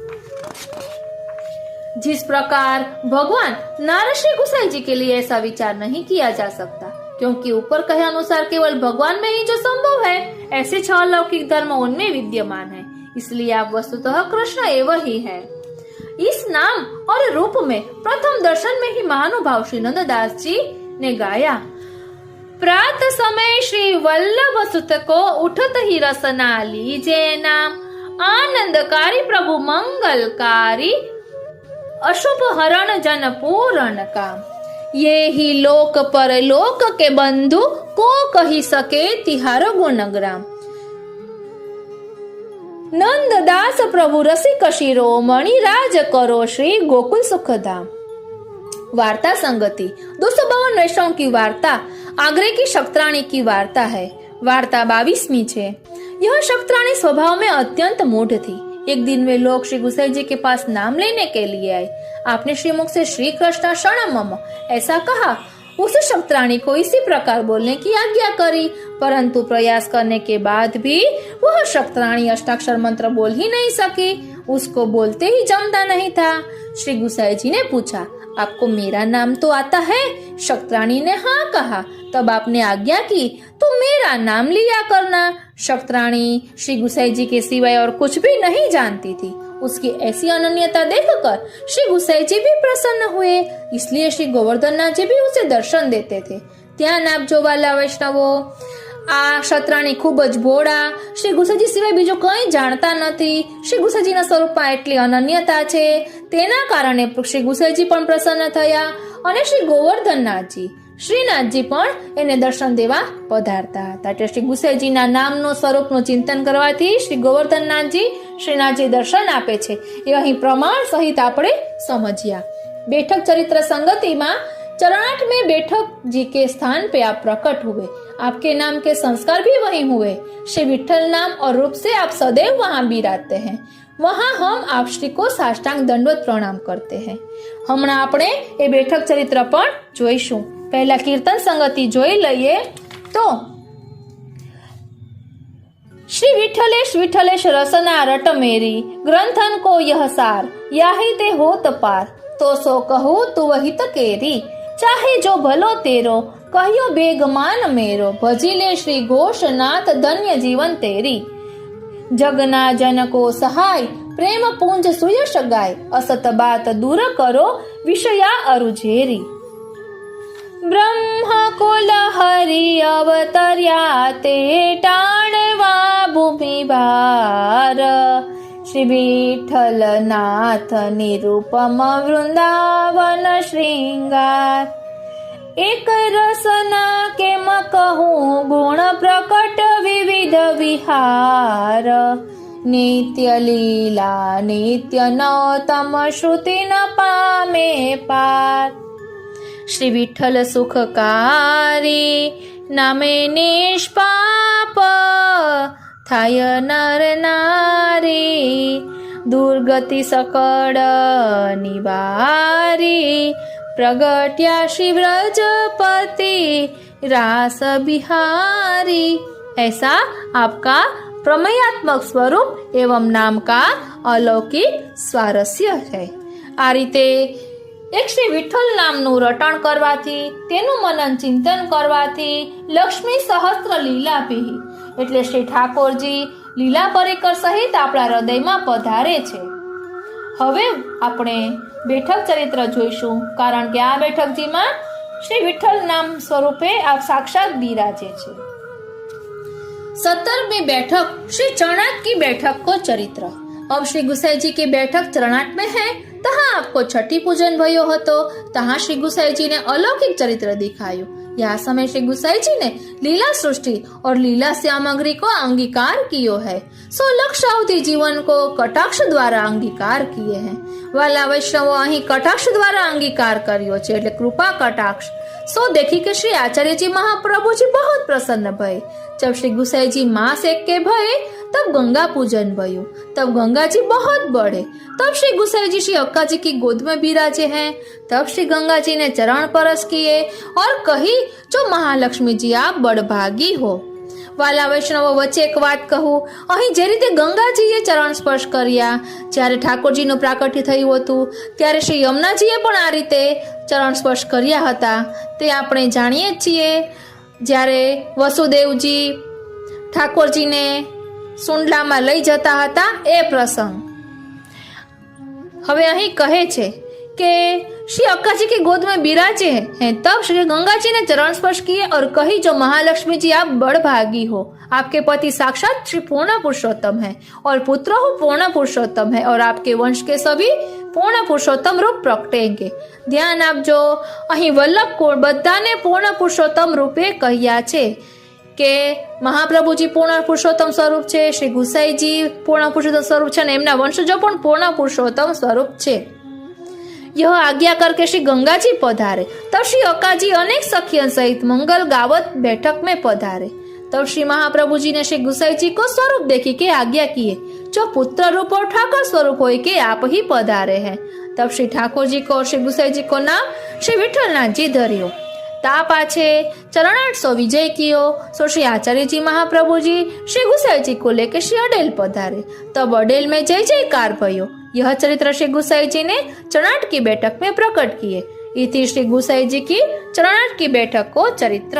जिस प्रकार भगवान नारद श्री गोसाई जी के लिए ऐसा विचार नहीं किया जा सकता, क्योंकि ऊपर कहे अनुसार केवल भगवान में ही जो संभव है, ऐसे 6 अलौकिक धर्म उनमें विद्यमान है। इसलिए आप वस्तुतः कृष्ण एवं ही है। इस नाम और रूप में प्रथम दर्शन में ही महानुभाव श्री नंददास जी ने गाया, प्रात समय श्री वल्लभ सुत को उठत ही रसना लीजे नाम, आनंदकारी प्रभु मंगलकारी अशुभ हरण जन पूर्ण काम। ये ही लोक पर लोक के बंधु को कही सके तिहारो गुणग्राम। नंददास प्रभु रसिक शिरोमणि राज करो श्री गोकुल सुखधाम। वार्ता संगति 252 वैष्णव की वार्ता आगरे की शक्त्राणी की वार्ता है। वार्ता 22वीं है। यह शक्त्राणी स्वभाव में अत्यंत मूढ़ थी। एक दिन वे लोग श्री गोसाई जी के पास नाम लेने के लिए आए। आपने श्रीमुख से श्री कृष्ण शरणम मम ऐसा कहा। उस शक्त्राणी को इसी प्रकार बोलने की आज्ञा करी, परंतु प्रयास करने के बाद भी वह शक्त्राणी अष्टाक्षर मंत्र बोल ही नहीं सकी। उसको बोलते ही जमता नहीं था। श्री गुसाई जी ने पूछा, आपको मेरा नाम तो आता है? शक्तरानी ने हाँ कहा। तब आपने आज्ञा की, तो मेरा नाम लिया करना। शक्तरानी श्री गुसाई जी के सिवाय और कुछ भी नहीं जानती थी। उसकी ऐसी अनन्यता देखकर श्री गुसाई जी भी प्रसन्न हुए, इसलिए श्री गोवर्धननाथ जी भी उसे दर्शन देते थे। ત્યાં આપજો વાલા વૈષ્ણવો, આ ક્ષત્રાણી ખૂબ જ ભોળા, શ્રી ગુસાઈજી સિવાય બીજું કંઈ જાણતા નથી। શ્રી ગુસાઈજીના સ્વરૂપમાં એટલી અનન્યતા છે, તેના કારણે શ્રી ગુસાઈજી પણ પ્રસન્ન થયા અને શ્રી ગોવર્ધનનાથજી શ્રીનાથજી પણ એને દર્શન દેવા પધારતા હતા। એટલે શ્રી ગુસાઈજીના નામનું સ્વરૂપનું ચિંતન કરવાથી શ્રી ગોવર્ધનનાથજી શ્રીનાથજી દર્શન આપે છે, એ અહીં પ્રમાણ સહિત આપણે સમજ્યા। બેઠક ચરિત્ર સંગતિમાં चरणाठ में बैठक जी के स्थान पे आप प्रकट हुए, आपके नाम के संस्कार भी वहीं हुए। श्री विठल नाम और रूप से आप सदैव वहाँ बिराजते हैं। वहाँ हम आप श्री को साष्टांग दंडवत प्रणाम करते हैं। हमणा आपणे ए बैठक चरित्र पण जोईशुं। पहला कीर्तन संगति जोई लईए तो श्री विठलेश विठलेश रसना रट मेरी, ग्रंथन को यह सार, याही ते होत पार, तो सो कहूँ तू वही केरी, चाहे जो भलो तेरो, कहियो बेगमान मेरो, भजीले श्री घोषनाथ धन्य जीवन तेरी। जगना जन को सहाय, प्रेम पुंज सुयश गाय, असत बात दूर करो, विषया अरुझेरी। ब्रह्म कुल हरि अवतर्या ते टाणवा भूमि भार, श्री विठल नाथ निरूपम वृंदावन श्रृंगार। एक रसना के कहूँ गुण प्रकट विविध विहार, नित्य लीला नित्य नौतम श्रुति न पामे पार। श्री विठल सुखकारी नामे निष्पाप, थाय नर नारी, दुर्गति सकळ निवारी। प्रगट्या श्री व्रजपति रास बिहारी। ऐसा आपका प्रमेयात्मक स्वरूप एवं नाम का अलौकिक स्वारस्य है। आ रीते एक श्री विठ्ठल नामનું રટણ કરવાથી, તેનું मनन चिंतन કરવાથી લક્ષ્મી સહસ્ત્ર લીલા પીહી એટલે શ્રી ઠાકોરજી લીલા પરિકર સહિત આપણા હૃદયમાં પધારે છે। હવે આપણે બેઠક ચરિત્ર જોઈશું, કારણ કે આ બેઠકજીમાં શ્રી વિઠ્ઠલ નામ સ્વરૂપે આ સાક્ષાત બિરાજે છે। 17वीं बैठक श्री चरणाठ की बैठक को चरित्र। अब श्री गुसाई जी की बैठक चरणाठ में है। तहाँ आपको छठी पूजन भयो हतो। तहाँ श्री गुसाई जी ने अलौकिक चरित्र दिखायो। यह समय श्री गुसाई जी ने लीला सृष्टि और लीला सामग्री को अंगीकार कियो है। 100 लक्ष अवधि जीवन को कटाक्ष द्वारा अंगीकार किए हैं। वाला वैष्णवो अहीं कटाक्ष द्वारा अंगीकार कर्यो छे એટલે कृपा कटाक्ष। सो देखी के श्री आचार्य जी महाप्रभु जी बहुत प्रसन्न भये। जब श्री गुसाई जी मास एक के भये तब गंगा पूजन भयो। तब गंगा जी बहुत बढ़े। तब श्री गुसाई जी श्री अक्का जी की गोद में बिराजे हैं। तब श्री गंगा जी ने चरण परस किए और कही, जो महालक्ष्मी जी आप बड़भागी हो। वाला वैष्णव वच्चे एक बात कहूं, अहीं जे रीते गंगाजीए चरण स्पर्श कर्या, ज्यारे ठाकोरजीनुं प्राकट्य थयुं हतुं त्यारे श्री यमुनाजीए पण आ रीते चरण स्पर्श कर्या हता। ते आपणे जाणीए छीए। ज्यारे वसुदेवजी ठाकोरजीने सुंडलामां लई जता हता ए प्रसंग। हवे અહીં કહે છે કે श्री अक्का जी की गोद में बिराजे हैं। तब श्री गंगा जी ने चरण स्पर्श किए और कही, जो महालक्ष्मी जी आप बड़भागी हो। आपके पति साक्षात श्री पूर्ण पुरुषोत्तम है और पुत्र हो पूर्ण पुरुषोत्तम है और आपके वंश के सभी पूर्ण पुरुषोत्तम रूप प्रगटेंगे। ध्यान आपजो, અહીં વલ્લભ કુળ બધાને પૂર્ણ પુરુષોત્તમ રૂપે કહ્યા છે કે મહાપ્રભુજી પૂર્ણ પુરુષોત્તમ સ્વરૂપ છે, શ્રી ગુસાઈજી પૂર્ણ પુરુષોત્તમ સ્વરૂપ છે અને એમના વંશજો પણ પૂર્ણ પુરુષોત્તમ સ્વરૂપ છે। यह आज्ञा करके श्री गंगा जी पधारे। तब श्री अक्का जी अनेक सखियन सहित मंगल गावत बैठक में पधारे। तब श्री महाप्रभु जी ने श्री गुसाई जी को स्वरूप देखी के आज्ञा किए, जो पुत्र रूप और ठाकुर स्वरूप हो के आप ही पधारे हैं। तब श्री ठाकुर जी को और श्री गुसाई जी को नाम श्री विठलनाथ जी धरियो। ता पाछे चरण 800 विजय कियो। सो श्री आचार्य जी महाप्रभु जी श्री गुसाई जी को लेके श्री अडेल पधारे। तब अडेल में जय जयकार भयो। यह चरित्र श्री गुसाई जी ने चरणाट की बैठक में प्रकट किए। इति श्री गुसाई जी की चरणाट की बैठक को चरित्र।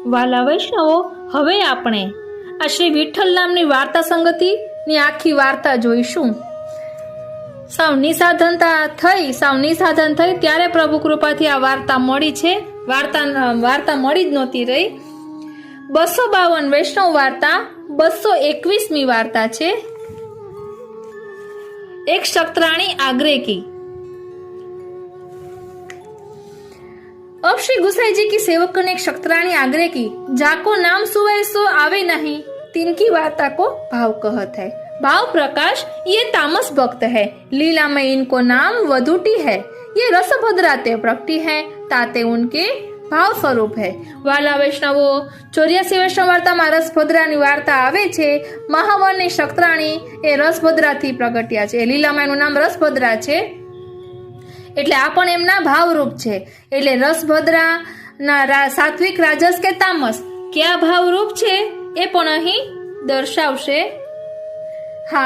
वाला वैष्णवो, हवे आपणे आ श्री विठ्ठल नामनी वार्ता संगति ની આખી વાર્તા જોઈશું। સાવ નિસાધન થઈ ત્યારે પ્રભુ કૃપાથી આ વાર્તા મળી છે। વાર્તા મળી જ નહોતી રહી। 252 વૈષ્ણવ વાર્તા 221મી વાર્તા છે। એક શક્તરાણી आग्रे की। अब श्री गुसाई जी की सेवक ने एक शक्तराणी आग्रे की, जाको नाम सुवे सो आवे नहीं, तिनकी वार्ता को भाव कहत है। भाव प्रकाश ये तामस भक्त है, लीला में इनको नाम वधूटी है, ये रसभद्राते प्रकटी है, ताते उनके भाव स्वरूप है। वाला वैष्णवो, 84 वैष्णव वार्ता में रसभद्रानी वार्ता आवे छे। महावરની શક્તરાણી એ રસભદ્રાથી પ્રગટ્યા છે। લીલામાં એનું નામ રસભદ્રા છે, એટલે આ પણ એમના ભાવરૂપ છે। એટલે રસભદ્રા ના સાત્વિક, રાજસ કે તામસ કયા ભાવરૂપ છે એ પણ અહીં દર્શાવશે। હા,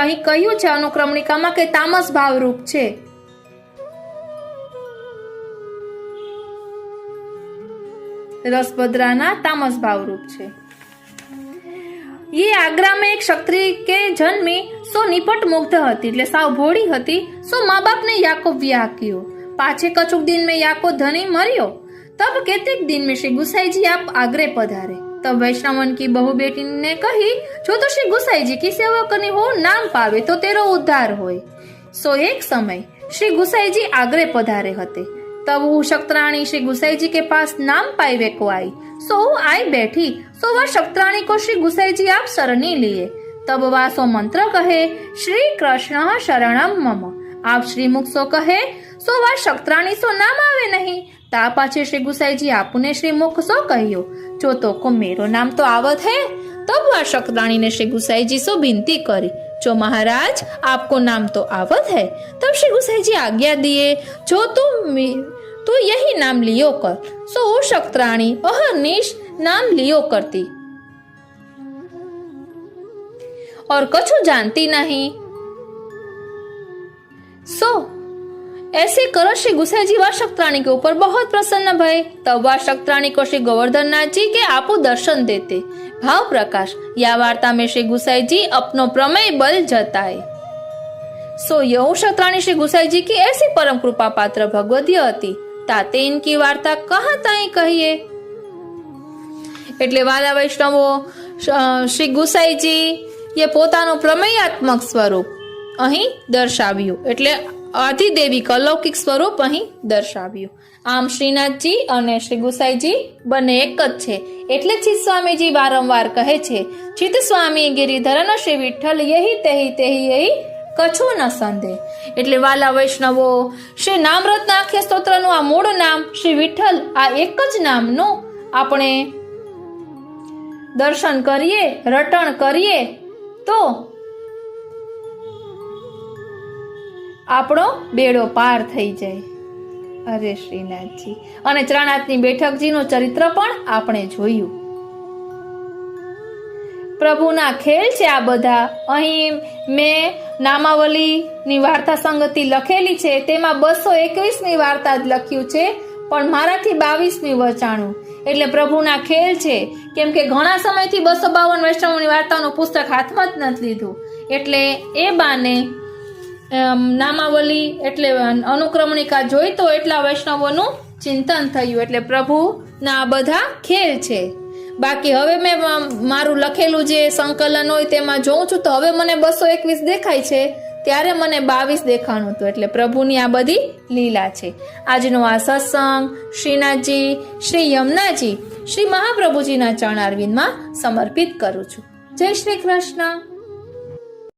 અહીં કહ્યું છે અનુક્રમણિકામાં કે તામસ ભાવરૂપ છે। રસભદ્રાના તામસ ભાવરૂપ છે। ये आग्रा में एक क्षत्रिय के जन्मी सो निपट मुग्ध हती, એટલે સાવ ભોળી હતી। सो माँ बाप ने याकूब विवाह कियो। पाछे कछुक दिन में याकूब धनी मरियो। तब केतेक दिन में श्री गुसाई जी आप आग्रे पधारे। तब वैष्णवन की बहु बेटी ने कही, जो तो श्री गुसाई जी की सेवा करनी हो, नाम पावे तो तेरो उद्धार होय। सो एक समय श्री गुसाई जी आग्रे पधारे हते। तब वो शक्तराणी श्री गुसाई जी के पास नाम पाइवे को आई। सो आई बैठी। सो वह शक्तराणी को श्री गुसाई जी आप शरणी लिए। तब वह सो मंत्र कहे, श्री कृष्ण शरणम मम। आप श्रीमुख सो कहे, सो वह शक्तराणी सो नाम आवे नहीं। ता पाछे श्री गुसाई जी आपने श्रीमुख सो कहियो, जो तो को मेरो नाम तो आवत है। तब वह शक्तराणी ने श्री गुसाई जी सो विनती करी, जो महाराज आपको नाम तो आवत है। तब श्री गुसाई जी आज्ञा दिए, जो तू यही नाम लियो कर। सो वो शक्तराणी अहर्निश नाम लियो करती और कछु जानती नहीं। सो ऐसे करो श्री गुसाई जी वह शक्तराणी के ऊपर बहुत प्रसन्न भय। तब वह शक्तराणी को श्री गोवर्धन नाथ जी के आपो दर्शन देते। भाव प्रकाश, या वार्ता में श्री गुसाई जी अपनो प्रमेय बल जताए। सो यह शक्तराणी श्री गुसाई जी की ऐसी परम कृपा पात्र भगवती હતી, ताते इनकी वार्ता कहाँ ताई कहिए। એટલે વાલા વૈષ્ણવો, શ્રી ગુસાઈજી એ પોતાનું પ્રમેયાત્મક સ્વરૂપ અહીં દર્શાવ્યું, એટલે આધિદેવિક અલૌકિક સ્વરૂપ અહીં દર્શાવ્યું। આમ શ્રીનાથજી અને શ્રી ગુસાઈજી બંને એક જ છે। એટલે ચિત્ત સ્વામીજી વારંવાર કહે છે, ચિત્ત સ્વામી ગિરિધરન શ્રી વિઠ્ઠલ યહી તેહી તેહી યહી કછું ન સંદેહ। એટલે વાલા વૈષ્ણવો, શ્રી નામરત્ન આખ્ય સ્તોત્રનું આ મૂળ નામ શ્રી વિઠ્ઠલ, આ એક જ નામનું આપણે દર્શન કરીએ, રટણ કરીએ તો આપણો બેડો પાર થઈ જાય। અરે શ્રીનાથજી અને ચરણાથની બેઠકજીનું ચરિત્ર પણ આપણે જોયું। પ્રભુના ખેલ છે આ બધા। અહીં મેં નામાવલીની વાર્તા સંગતિ લખેલી છે, તેમાં 221મી વાર્તા જ લખ્યું છે, પણ મારાથી 22મી વચાણું। એટલે પ્રભુના ખેલ છે, કેમ કે ઘણા સમયથી 252 વૈષ્ણવની વાર્તાનું પુસ્તક હાથમાં જ નથી લીધું। એટલે એ બાને નામાવલી એટલે અનુક્રમણિકા જોઈ તો એટલા વૈષ્ણવોનું ચિંતન થયું। એટલે પ્રભુના આ બધા ખેલ છે। બાકી હવે મેં મારું લખેલું જે સંકલન હોય તેમાં જોઉં છું તો હવે મને 221 દેખાય છે, ત્યારે મને 22 દેખાણું હતું। એટલે પ્રભુની આ બધી લીલા છે। આજનો આ સત્સંગ શ્રીનાથજી, શ્રી યમુનાજી, શ્રી મહાપ્રભુજીના ચરણારવિંદમાં સમર્પિત કરું છું। જય શ્રી કૃષ્ણ।